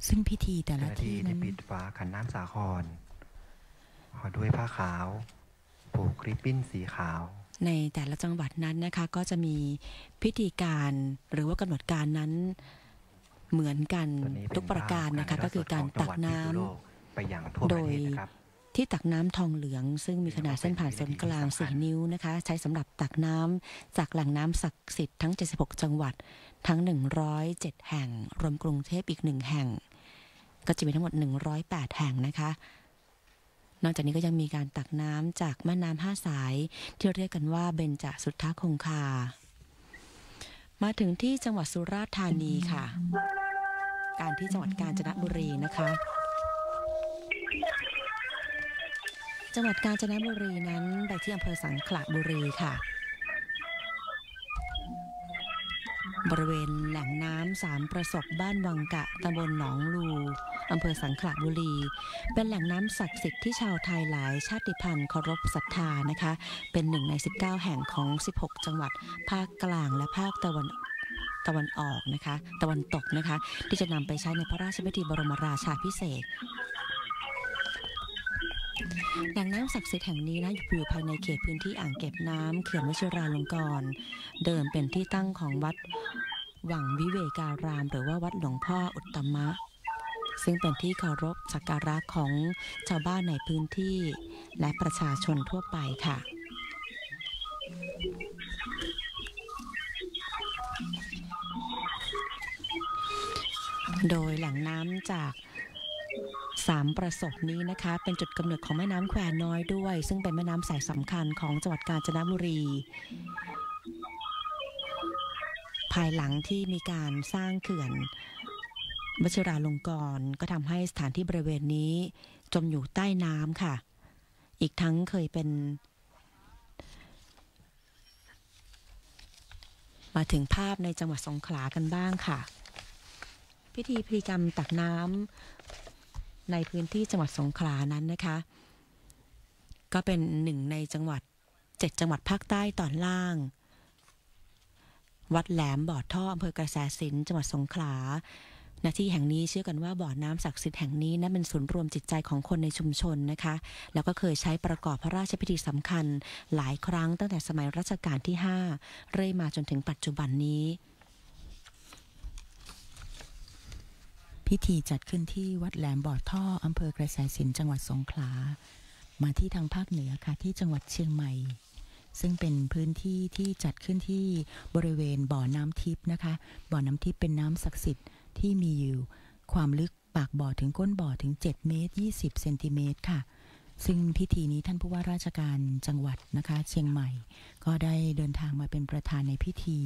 ซึ่งพิธีแต่ละที่นั้นปิดฝาขันน้ำสาครห่อด้วยผ้าขาวผูกริบบิ้นสีขาวในแต่ละจังหวัดนั้นนะคะก็จะมีพิธีการหรือว่ากำหนดการนั้นเหมือนกันทุกประการนะคะก็คือการตักน้ำโดยที่ตักน้ำทองเหลืองซึ่งมีขนาดเส้นผ่านศูนย์กลาง4 นิ้วนะคะใช้สำหรับตักน้ำจากแหล่งน้ำศักดิ์สิทธิ์ทั้ง76 จังหวัดทั้ง107 แห่งรวมกรุงเทพอีก1 แห่งก็จะมีทั้งหมด108 แห่งนะคะนอกจากนี้ก็ยังมีการตักน้ำจากแม่น้ำ5 สายที่เรียกกันว่าเบญจสุทธคงคามาถึงที่จังหวัดสุราษฎร์ธานีค่ะการที่จังหวัดกาญจนบุรีนะคะจังหวัดกาญจนบุรีนั้นไปที่อำเภอสังขละบุรีค่ะบริเวณแหล่งน้ำ3 ประสบบ้านวังกะตำบลหนองลูอำเภอสังขละบุรีเป็นแหล่งน้ำศักดิ์สิทธิ์ที่ชาวไทยหลายชาติพันธุ์เคารพศรัทธานะคะเป็น1 ใน 19 แห่งของ16 จังหวัดภาคกลางและภาคตะวันออกนะคะตะวันตกนะคะที่จะนำไปใช้ในพระราชพิธีบรมราชาภิเษกแหล่งน้ำศักดิ์สิทธิ์แห่งนี้นะอยู่ภายในเขตพื้นที่อ่างเก็บน้ำเขื่อนวชิราลงกรณ์เดิมเป็นที่ตั้งของวัดวังวิเวการามหรือว่าวัดหลวงพ่ออุตตมะซึ่งเป็นที่เคารพสักการะของชาวบ้านในพื้นที่และประชาชนทั่วไปค่ะโดยแหล่งน้ำจาก 3 ประสบนี้นะคะเป็นจุดกำเนิดของแม่น้ำแควน้อยด้วยซึ่งเป็นแม่น้ำสายสำคัญของจังหวัดกาญจนบุรีภายหลังที่มีการสร้างเขื่อนวชิราลงกรณ์ก็ทำให้สถานที่บริเวณนี้จมอยู่ใต้น้ำค่ะอีกทั้งเคยเป็นมาถึงภาพในจังหวัดสงขลากันบ้างค่ะพิธีพลีกรรมตักน้ำในพื้นที่จังหวัดสงขลานั้นนะคะก็เป็นหนึ่งในจังหวัด7จังหวัดภาคใต้ตอนล่างวัดแหลมบ่อท่ออำเภอกระแสสินจังหวัดสงขลาณที่แห่งนี้เชื่อกันว่าบ่อน้ำศักดิ์สิทธิ์แห่งนี้นั้นเป็นศูนย์รวมจิตใจของคนในชุมชนนะคะแล้วก็เคยใช้ประกอบพระราชพิธีสำคัญหลายครั้งตั้งแต่สมัยรัชกาลที่5เรื่อยมาจนถึงปัจจุบันนี้พิธีจัดขึ้นที่วัดแหลมบ่อท่ออำเภอกระแสสินจังหวัดสงขลามาที่ทางภาคเหนือค่ะที่จังหวัดเชียงใหม่ซึ่งเป็นพื้นที่ที่จัดขึ้นที่บริเวณบ่อน้ำทิพย์นะคะบ่อน้ำทิพย์เป็นน้ำศักดิ์สิทธิ์ที่มีอยู่ความลึกปากบ่อถึงก้นบ่อถึง7 เมตร 20 เซนติเมตรค่ะซึ่งพิธีนี้ท่านผู้ว่าราชการจังหวัดนะคะเชียงใหม่ก็ได้เดินทางมาเป็นประธานในพิธี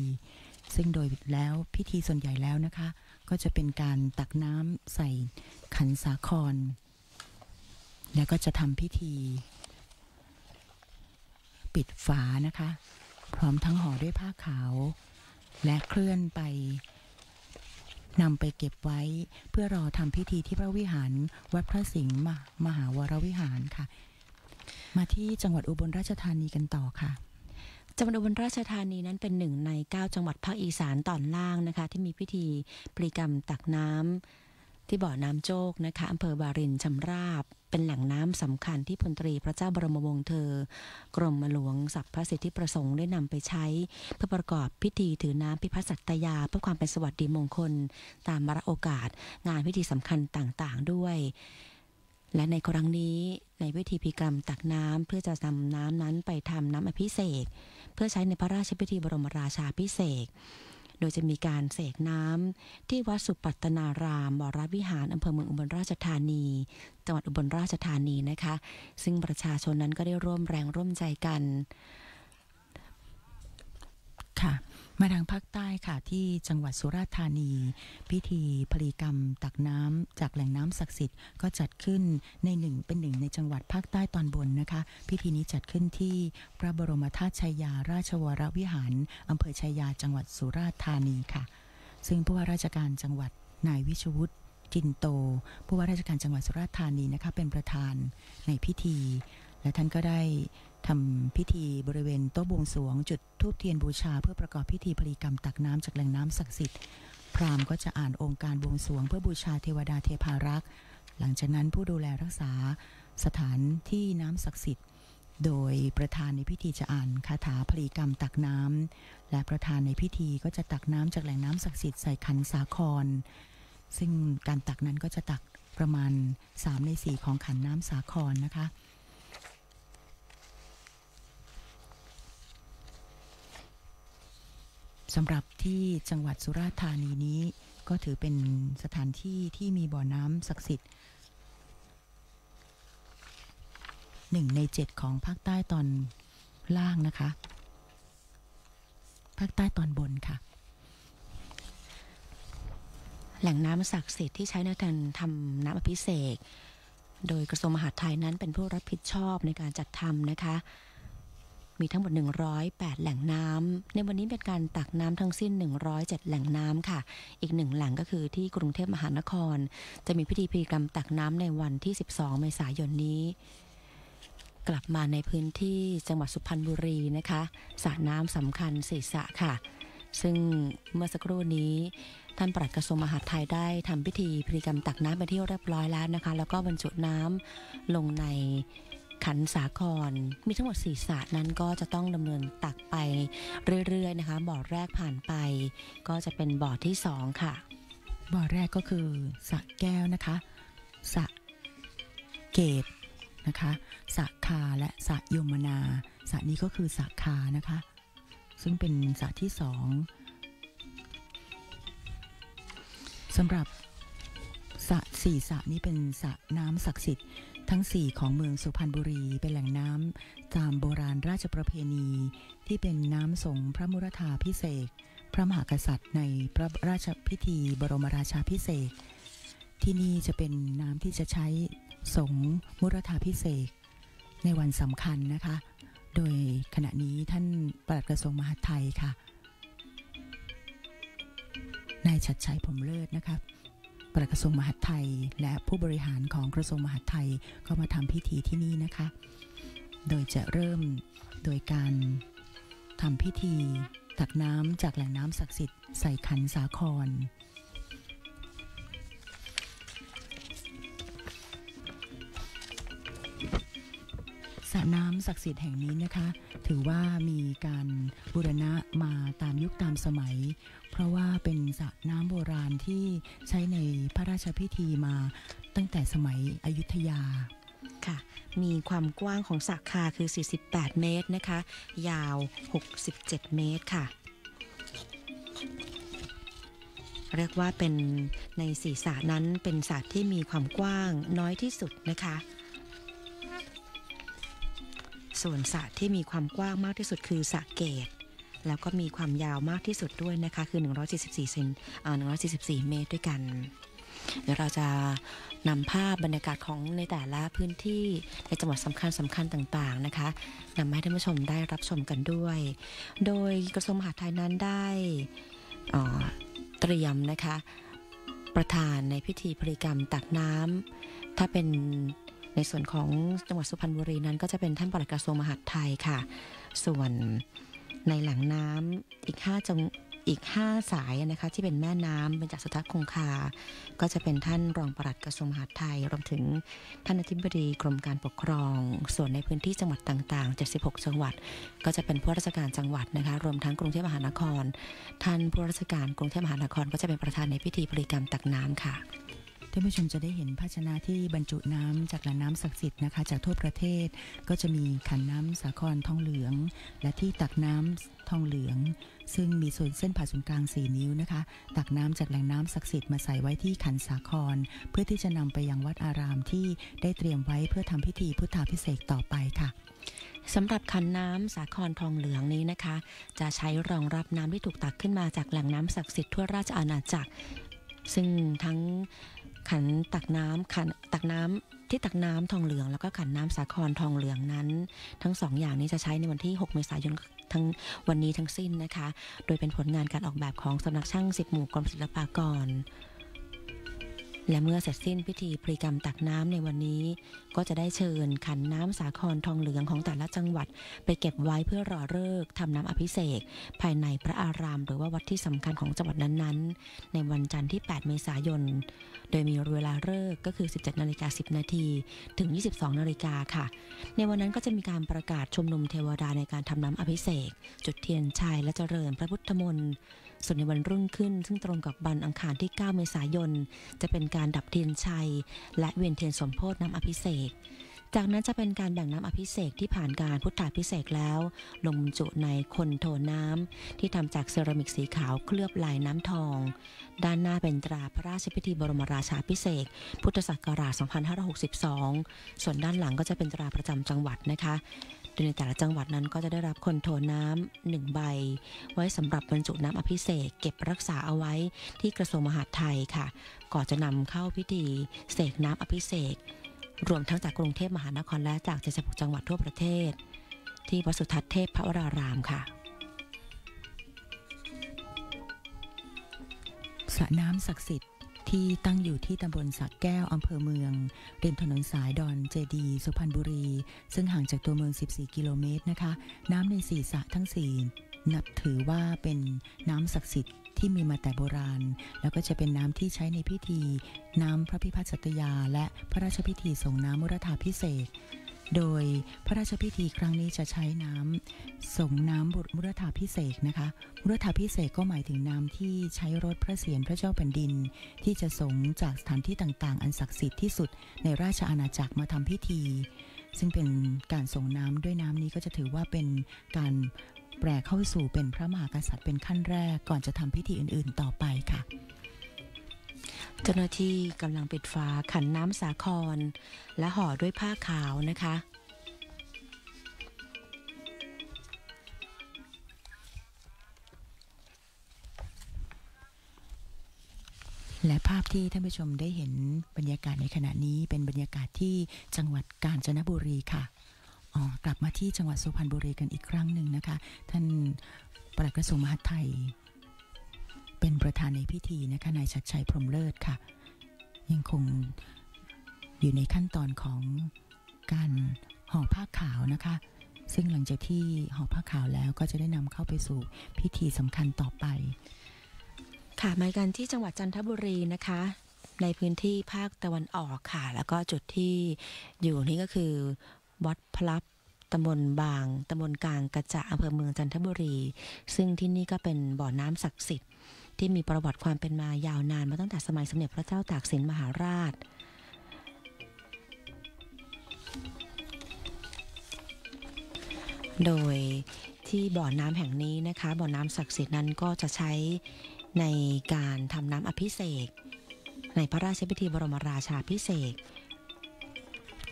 ซึ่งโดยแล้วพิธีส่วนใหญ่แล้วนะคะก็จะเป็นการตักน้ำใส่ขันสาครแล้วก็จะทำพิธีปิดฝานะคะพร้อมทั้งห่อด้วยผ้าขาวและเคลื่อนไปนำไปเก็บไว้เพื่อรอทำพิธีที่พระวิหารวัดพระสิงห์มหาวรวิหารค่ะมาที่จังหวัดอุบลราชธานีกันต่อค่ะจังหวัดอุบลราชธานีนั้นเป็นหนึ่งใน9จังหวัดภาคอีสานตอนล่างนะคะที่มีพิธีพลีกรรมตักน้ำที่บ่อน้ำโจกนะคะอำเภอบารินชำราบเป็นแหล่งน้ำสำคัญที่พลตรีพระเจ้าบรมวงศ์เธอกรมหลวงสัพพสิทธิประสงค์ได้นำไปใช้เพื่อประกอบพิธีถือน้ำพิพัฒน์สัตยาเพื่อความเป็นสวัสดิมงคลตามวาระโอกาสงานพิธีสำคัญต่างๆด้วยและในครั้งนี้ในพิธีพลีกรรมตักน้ำเพื่อจะนำน้ำนั้นไปทำน้ำอภิเษกเพื่อใช้ในพระราชพิธีบรมราชาภิเษกโดยจะมีการเสกน้ำที่วัดสุปัตตนารามวรวิหารอำเภอเมืองอุบลราชธานีจังหวัดอุบลราชธานีนะคะซึ่งประชาชนนั้นก็ได้ร่วมแรงร่วมใจกันค่ะมาทางภาคใต้ค่ะที่จังหวัดสุราษฎร์ธานีพิธีพลีกรรมตักน้ำจากแหล่งน้ำศักดิ์สิทธิ์ก็จัดขึ้นเป็นหนึ่งในจังหวัดภาคใต้ตอนบนนะคะพิธีนี้จัดขึ้นที่พระบรมธาตุชัยยาราชวรวิหารอำเภอชัยยาจังหวัดสุราษฎร์ธานีค่ะซึ่งผู้ว่าราชการจังหวัดนายวิชวุฒิจินโตผู้ว่าราชการจังหวัดสุราษฎร์ธานีนะคะเป็นประธานในพิธีและท่านก็ได้ทำพิธีบริเวณโต๊ะบวงสรวงจุดธูปเทียนบูชาเพื่อประกอบพิธีพลีกรรมตักน้ำจากแหล่งน้ำศักดิ์สิทธิ์พราหมณ์ก็จะอ่านองค์การบวงสรวงเพื่อบูชาเทวดาเทพารักษ์หลังจากนั้นผู้ดูแลรักษาสถานที่น้ำศักดิ์สิทธิ์โดยประธานในพิธีจะอ่านคาถาพลีกรรมตักน้ำและประธานในพิธีก็จะตักน้ำจากแหล่งน้ำศักดิ์สิทธิ์ใส่ขันสาครซึ่งการตักนั้นก็จะตักประมาณ3 ใน 4ของขันน้ำสาครนะคะสำหรับที่จังหวัดสุราษฎร์ธานีนี้ก็ถือเป็นสถานที่ที่มีบ่อน้ำศักดิ์สิทธิ์1 ใน 7ของภาคใต้ตอนล่างนะคะภาคใต้ตอนบนค่ะแหล่งน้ำศักดิ์สิทธิ์ที่ใช้ในการทำน้ำอภิเษกโดยกระทรวงมหาดไทยนั้นเป็นผู้รับผิดชอบในการจัดทำนะคะมีทั้งหมด108แหล่งน้ำในวันนี้เป็นการตักน้ำทั้งสิ้น107แหล่งน้ำค่ะอีก1แหล่งก็คือที่กรุงเทพมหานครจะมีพิธีพลีกรรมตักน้ำในวันที่12 เมษายนนี้กลับมาในพื้นที่จังหวัดสุพรรณบุรีนะคะสระน้ำสำคัญ4 สระค่ะซึ่งเมื่อสักครู่นี้ท่านปลัดกระทรวงมหาดไทยได้ทำพิธีพลีกรรมตักน้ำไปที่เรียบร้อยแล้วนะคะแล้วก็บรรจุน้ำลงในขันสาครมีทั้งหมด4 สระนั้นก็จะต้องดำเนินตักไปเรื่อยๆนะคะบ่อแรกผ่านไปก็จะเป็นบ่อที่2ค่ะบ่อแรกก็คือสระแก้วนะคะสระเกตนะคะสระคาและสระยมนาสระนี้ก็คือสระคานะคะซึ่งเป็นสระที่2สำหรับสระ 4 สระนี้เป็นสระน้ำศักดิ์สิทธิ์ทั้ง4ของเมืองสุพรรณบุรีเป็นแหล่งน้ำตามโบราณราชประเพณีที่เป็นน้ำสงพระมุรธาภิเษกพระมหากษัตริย์ในพระราชพิธีบรมราชาภิเษกที่นี่จะเป็นน้ำที่จะใช้สงมุรธาภิเษกในวันสำคัญนะคะโดยขณะนี้ท่านปลัดกระทรวงมหาดไทยค่ะนายชัดชัยพรหมเลิศนะคะปลัดกระทรวงมหาดไทยและผู้บริหารของกระทรวงมหาดไทยก็มาทำพิธีที่นี่นะคะโดยจะเริ่มโดยการทำพิธีตักน้ำจากแหล่งน้ำศักดิ์สิทธิ์ใส่ขันสาครสระน้ำศักดิ์สิทธิ์แห่งนี้นะคะถือว่ามีการบูรณะมาตามยุคตามสมัยเพราะว่าเป็นสระน้ำโบราณที่ใช้ในพระราชพิธีมาตั้งแต่สมัยอยุธยาค่ะมีความกว้างของสระคาคือ48 เมตรนะคะยาว67 เมตรค่ะเรียกว่าเป็นใน4 สระนั้นเป็นสระที่มีความกว้างน้อยที่สุดนะคะส่วนสระที่มีความกว้างมากที่สุดคือสระเกตแล้วก็มีความยาวมากที่สุดด้วยนะคะคือ144 เมตรด้วยกันเดี๋ยวเราจะนำภาพบรรยากาศของในแต่ละพื้นที่ในจังหวัดสำคัญต่างๆนะคะนำให้ท่านผู้ชมได้รับชมกันด้วยโดยกระทรวงมหาดไทยนั้นได้เตรียมนะคะประธานในพิธีพลีกรรมตักน้ำถ้าเป็นในส่วนของจังหวัดสุพรรณบุรีนั้นก็จะเป็นท่านปลัดกระทรวงมหาดไทยค่ะส่วนในแหล่งน้ำอีก5 สายนะคะที่เป็นแม่น้ำเป็นจากสุทัศน์คงคาก็จะเป็นท่านรองปลัดกระทรวงมหาดไทยรวมถึงท่านอธิบดีกรมการปกครองส่วนในพื้นที่จังหวัดต่างๆ76 จังหวัดก็จะเป็นผู้ราชการจังหวัดนะคะรวมทั้งกรุงเทพมหานครท่านผู้ราชการกรุงเทพมหานครก็จะเป็นประธานในพิธีพลีกรรมตักน้ำค่ะท่านผู้ชมจะได้เห็นภาชนะที่บรรจุน้ำจากแหล่งน้ำศักดิ์สิทธิ์นะคะจากทั่วประเทศก็จะมีขันน้ำสาครทองเหลืองและที่ตักน้ำทองเหลืองซึ่งมีส่วนเส้นผ่าศูนย์กลาง4 นิ้วนะคะตักน้ำจากแหล่งน้ำศักดิ์สิทธิ์มาใส่ไว้ที่ขันสาครเพื่อที่จะนำไปยังวัดอารามที่ได้เตรียมไว้เพื่อทำพิธีพุทธาภิเษกต่อไปค่ะสำหรับขันน้ำสาครทองเหลืองนี้นะคะจะใช้รองรับน้ำที่ถูกตักขึ้นมาจากแหล่งน้ำศักดิ์สิทธิ์ทั่วราชอาณาจักรซึ่งทั้งขันตักน้ำที่ตักน้ำทองเหลืองแล้วก็ขันน้ำสาครทองเหลืองนั้นทั้ง2 อย่างนี้จะใช้ในวันที่6 เมษายนทั้งวันนี้ทั้งสิ้นนะคะโดยเป็นผลงานการออกแบบของสำนักช่าง10 หมู่กรมศิลปากรและเมื่อเสร็จสิ้นพิธีพลีกรรมตักน้ำในวันนี้ก็จะได้เชิญขันน้ำสาครทองเหลืองของแต่ละจังหวัดไปเก็บไว้เพื่อรอฤกษ์ทำน้ำอภิเษกภายในพระอารามหรือว่าวัดที่สำคัญของจังหวัดนั้นๆในวันจันทร์ที่8 เมษายนโดยมีเวลาฤกษ์ก็คือ 17:10 น.ถึง 22:00 น.ค่ะในวันนั้นก็จะมีการประกาศชุมนุมเทวดาในการทำน้ำอภิเษกจุดเทียนชัยและเจริญพระพุทธมนต์ส่วนในวันรุ่งขึ้นซึ่งตรงกับวันอังคารที่ 9 เมษายนจะเป็นการดับเทียนชัยและเวียนเทียนสมโภชน้ำอภิเษกจากนั้นจะเป็นการแบ่งน้ำอภิเษกที่ผ่านการพุทธาภิเษกแล้วลงบรรจุในคนโถน้ำที่ทำจากเซรามิกสีขาวเคลือบลายน้ำทองด้านหน้าเป็นตราพระราชพิธีบรมราชาภิเษกพุทธศักราช 2562 ส่วนด้านหลังก็จะเป็นตราประจำจังหวัดนะคะโดยในแต่ละจังหวัดนั้นก็จะได้รับคนโถน้ำ1 ใบไว้สำหรับบรรจุน้ำอภิเษกเก็บรักษาเอาไว้ที่กระทรวงมหาดไทยค่ะก่อนจะนำเข้าพิธีเสกน้ำอภิเษกรวมทั้งจากกรุงเทพมหานครและจาก76 จังหวัดทั่วประเทศที่วัดสุทัศน์เทพพระวรารามค่ะสระน้ำศักดิ์สิทธิ์ที่ตั้งอยู่ที่ตำบลสระแก้วอำเภอเมืองริมถนนสายดอนเจดีสุพรรณบุรีซึ่งห่างจากตัวเมือง14 กิโลเมตรนะคะน้ำใน4 สระทั้ง4นับถือว่าเป็นน้ำศักดิ์สิทธิ์ที่มีมาแต่โบราณแล้วก็จะเป็นน้ำที่ใช้ในพิธีน้ำพระพิพัฒน์สัตยาและพระราชพิธีส่งน้ำมุรธาภิเษกโดยพระราชพิธีครั้งนี้จะใช้น้ำส่งน้ำมุรธาภิเษกนะคะมุรธาภิเษกก็หมายถึงน้ำที่ใช้รถพระเศียรพระเจ้าแผ่นดินที่จะส่งจากสถานที่ต่างๆอันศักดิ์สิทธิ์ที่สุดในราชอาณาจักรมาทำพิธีซึ่งเป็นการส่งน้ำด้วยน้ำนี้ก็จะถือว่าเป็นการแปลเข้าสู่เป็นพระมหากษัตริย์เป็นขั้นแรกก่อนจะทำพิธีอื่นๆต่อไปค่ะ เจ้าหน้าที่กำลังปิดฝาขันน้ำสาครและห่อด้วยผ้าขาวนะคะและภาพที่ท่านผู้ชมได้เห็นบรรยากาศในขณะนี้เป็นบรรยากาศที่จังหวัดกาญจนบุรีค่ะกลับมาที่จังหวัดสุพรรณบุรีกันอีกครั้งหนึ่งนะคะท่านปลัดกระทรวงมหาดไทยเป็นประธานในพิธีนะคะนายชัดชัยพรหมเลิศค่ะยังคงอยู่ในขั้นตอนของการห่อผ้าขาวนะคะซึ่งหลังจากที่ห่อผ้าขาวแล้วก็จะได้นำเข้าไปสู่พิธีสำคัญต่อไปค่ะมากันที่จังหวัดจันทบุรีนะคะในพื้นที่ภาคตะวันออกค่ะแล้วก็จุดที่อยู่นี่ก็คือวัดพลับตำบลบางตำบลกลางกระจะอำเภอเมืองจันทบุรีซึ่งที่นี่ก็เป็นบ่อน้ำศักดิ์สิทธิ์ที่มีประวัติความเป็นมายาวนานมาตั้งแต่สมัยสมเด็จพระเจ้าตากสินมหาราชโดยที่บ่อน้ำแห่งนี้นะคะบ่อน้ำศักดิ์สิทธิ์นั้นก็จะใช้ในการทำน้ำอภิเษกในพระราชพิธีบรมราชาภิเษก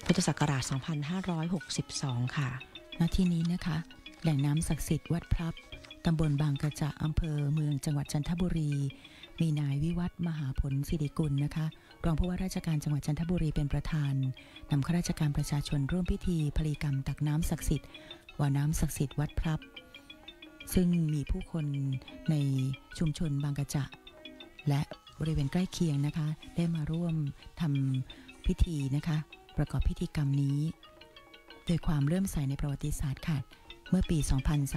พุทธศักราช 2562 ค่ะณที่นี้นะคะแหล่งน้ำศักดิ์สิทธิ์วัดพลับตำบลบางกระจะอำเภอเมืองจังหวัดจันทบุรีมีนายวิวัฒน์มหาผลสิริกุลนะคะรองผู้ว่าราชการจังหวัดจันทบุรีเป็นประธานนำข้าราชการประชาชนร่วมพิธีพลีกรรมตักน้ำศักดิ์สิทธิ์บ่อน้ำศักดิ์สิทธิ์วัดพลับซึ่งมีผู้คนในชุมชนบางกระจะและบริเวณใกล้เคียงนะคะได้มาร่วมทำพิธีนะคะประกอบพิธีกรรมนี้โดยความเลื่อมใสในประวัติศาสตร์ค่ะเมื่อปี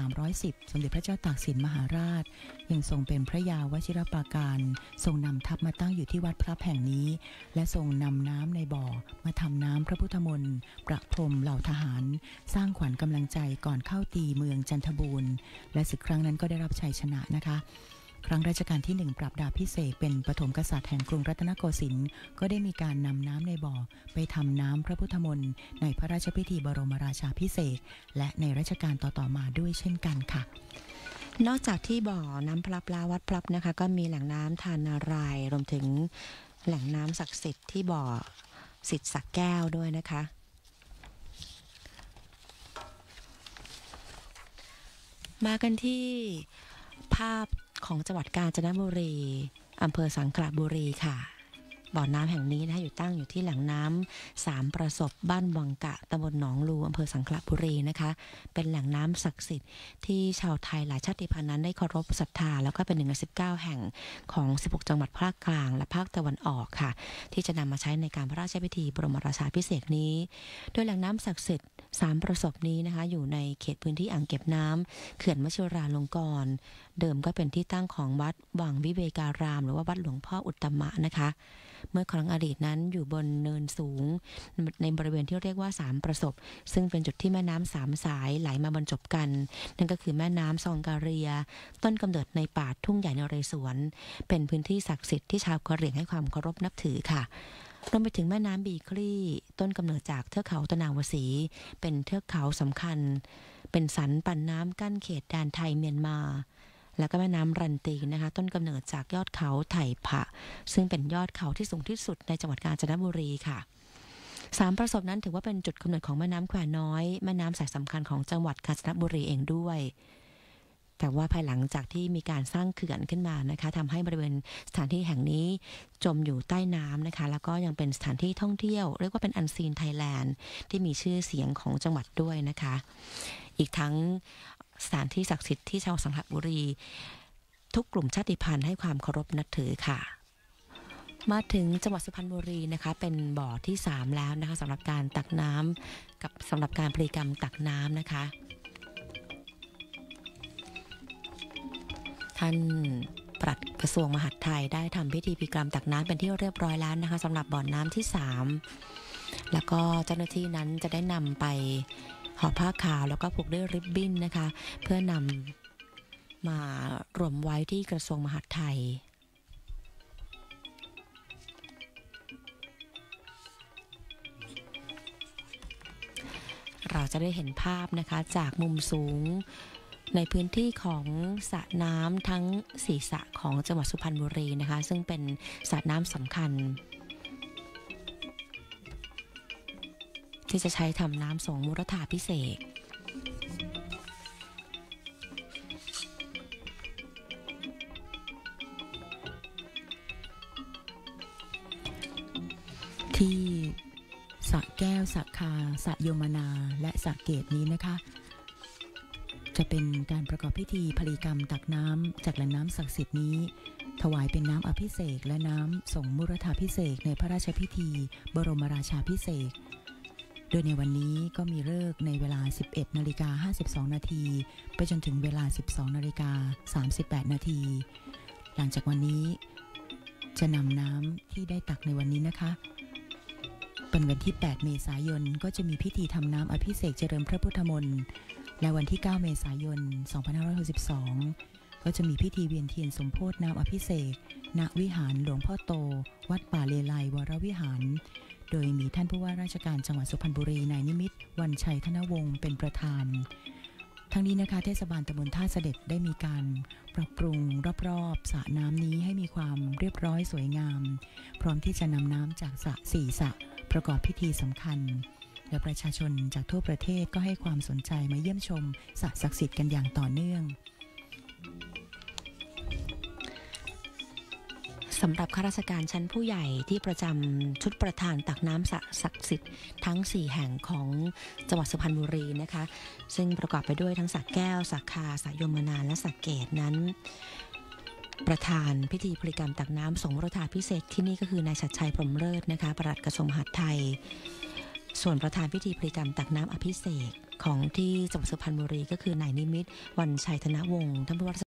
2310 สมเด็จพระเจ้าตากสินมหาราชยังทรงเป็นพระยาวชิรปราการทรงนำทัพมาตั้งอยู่ที่วัดพลับแห่งนี้และทรงนำน้ำในบ่อมาทำน้ำพระพุทธมนต์ประพรมเหล่าทหารสร้างขวัญกำลังใจก่อนเข้าตีเมืองจันทบูรณ์และศึกครั้งนั้นก็ได้รับชัยชนะนะคะครั้งรัชกาลที่1ปรับดาบพิเศษเป็นปฐมกษัตริย์แห่งกรุงรัตนโกสินทร์ก็ได้มีการนำน้ำในบ่อไปทำน้ำพระพุทธมนต์ในพระราชพิธีบรมราชาภิเษกและในรัชกาลต่อๆมาด้วยเช่นกันค่ะนอกจากที่บ่อน้ำพลับลาวัดพลับนะคะก็มีแหล่งน้ำทานนารายรวมถึงแหล่งน้ำศักดิ์สิทธิ์ที่บ่อสิทธิ์สักแก้วด้วยนะคะมากันที่ภาพของจังหวัดกาญจนบุรีอำเภอสังขละบุรีค่ะบ่อน้ำแห่งนี้นะคะตั้งอยู่ที่แหล่งน้ำ3ประสบบ้านวังกะตำบลหนองลูอำเภอสังขละบุรีนะคะเป็นแหล่งน้ำศักดิ์สิทธิ์ที่ชาวไทยหลายชาติพันธุ์นั้นได้เคารพศรัทธาแล้วก็เป็น1 ใน 19 แห่งของ16จังหวัดภาคกลางและภาคตะวันออกค่ะที่จะนำมาใช้ในการพระราชพิธีบรมราชาภิเษกนี้โดยแหล่งน้ำศักดิ์สิทธิ์3ประสบนี้นะคะอยู่ในเขตพื้นที่อ่างเก็บน้ำเขื่อนมชุราลงกรณ์เดิมก็เป็นที่ตั้งของวัดวังวิเวการามหรือว่าวัดหลวงพ่ออุตตมะนะคะเมื่อครั้งอดีตนั้นอยู่บนเนินสูงในบริเวณที่เรียกว่า3ประสบซึ่งเป็นจุดที่แม่น้ำ3สายไหลมาบรรจบกันนั่นก็คือแม่น้ำซองกาเรียต้นกำเนิดในป่าทุ่งใหญ่นเรศวรเป็นพื้นที่ศักดิ์สิทธิ์ที่ชาวกะเหรี่ยงให้ความเคารพนับถือค่ะรวมไปถึงแม่น้ำบีคลี่ต้นกำเนิดจากเทือกเขาตะนาวศรีเป็นเทือกเขาสำคัญเป็นสันปั่นน้ำกั้นเขตแดนไทยเมียนมาแล้วก็แม่น้ำรันตีนะคะต้นกำเนิดจากยอดเขาไถ่ผะซึ่งเป็นยอดเขาที่สูงที่สุดในจังหวัดกาญจนบุรีค่ะ3ประสบนั้นถือว่าเป็นจุดกำเนิดของแม่น้ำแควน้อยแม่น้ำสายสำคัญของจังหวัดกาญจนบุรีเองด้วยแต่ว่าภายหลังจากที่มีการสร้างเขื่อนขึ้นมานะคะทำให้บริเวณสถานที่แห่งนี้จมอยู่ใต้น้ำนะคะแล้วก็ยังเป็นสถานที่ท่องเที่ยวเรียกว่าเป็นอันซีนไทยแลนด์ที่มีชื่อเสียงของจังหวัดด้วยนะคะอีกทั้งสถานที่ศักดิ์สิทธิ์ที่ชาวสังขละบุรีทุกกลุ่มชาติพันธุ์ให้ความเคารพนับถือค่ะมาถึงจังหวัดสุพรรณบุรีนะคะเป็นบ่อที่3แล้วนะคะสำหรับการตักน้ำกับสำหรับการพลีกรรมตักน้ำนะคะท่านปลัดกระทรวงมหาดไทยได้ทำพิธีพลีกรรมตักน้ำเป็นที่เรียบร้อยแล้วนะคะสำหรับบ่อน้ำที่3แล้วก็เจ้าหน้าที่นั้นจะได้นำไปห่อผ้าขาวแล้วก็ผูกด้วยริบบิ้นนะคะเพื่อนำมารวมไว้ที่กระทรวงมหาดไทยเราจะได้เห็นภาพนะคะจากมุมสูง ในพื้นที่ของสระน้ำทั้ง4สระของจังหวัดสุพรรณบุรีนะคะซึ่งเป็นสระน้ำสำคัญที่จะใช้ทำน้ำสงฆ์มุรธาภิเษกที่สระแก้วสระคาสระโยมนาและสระเกตนี้นะคะจะเป็นการประกอบพิธีพลีกรรมตักน้ำจากแหล่งน้ำศักดิ์สิทธิ์นี้ถวายเป็นน้ำอภิเษกและน้ำสงฆ์มุรธาภิเษกในพระราชพิธีบรมราชาภิเษกโดยในวันนี้ก็มีฤกษ์ในเวลา 11:52 นาทีไปจนถึงเวลา 12:38 นาทีหลังจากวันนี้จะนำน้ำที่ได้ตักในวันนี้นะคะเป็นวันที่ 8 เมษายนก็จะมีพิธีทำน้ำอภิเษกเจริญพระพุทธมนต์และวันที่ 9 เมษายน 2562 ก็จะมีพิธีเวียนเทียนสมโภชน้ำอภิเษกณวิหารหลวงพ่อโตวัดป่าเลไลวรวิหารโดยมีท่านผู้ว่าราชการจังหวัดสุพรรณบุรีนายนิมิตรวันชัยธนวงศ์เป็นประธานทั้งนี้นะคะเทศบาลตำบลท่าเสด็จได้มีการปรับปรุงรอบๆสระน้ำนี้ให้มีความเรียบร้อยสวยงามพร้อมที่จะนำน้ำจากสระ4 สระประกอบพิธีสำคัญและประชาชนจากทั่วประเทศก็ให้ความสนใจมาเยี่ยมชมสระศักดิ์สิทธิ์กันอย่างต่อเนื่องสำหรับข้าราชการชั้นผู้ใหญ่ที่ประจำชุดประธานตักน้ำศักดิ์สิทธิ์ทั้ง4แห่งของจังหวัดสุพรรณบุรีนะคะซึ่งประกอบไปด้วยทั้งสระแก้วสระคาสระโยมนาและสระเกตนั้นประธานพิธีพลีกรรมตักน้ำสงฆ์มุรธาภิเษกที่นี่ก็คือนายชัดชัยพรหมเลิศนะคะปลัดกระทรวงมหาดไทยส่วนประธานพิธีพลีกรรมตักน้ำอภิเษกของที่จังหวัดสุพรรณบุรีก็คือนายนิมิตรวันชัยธนวงศ์ท่านผู้ว่า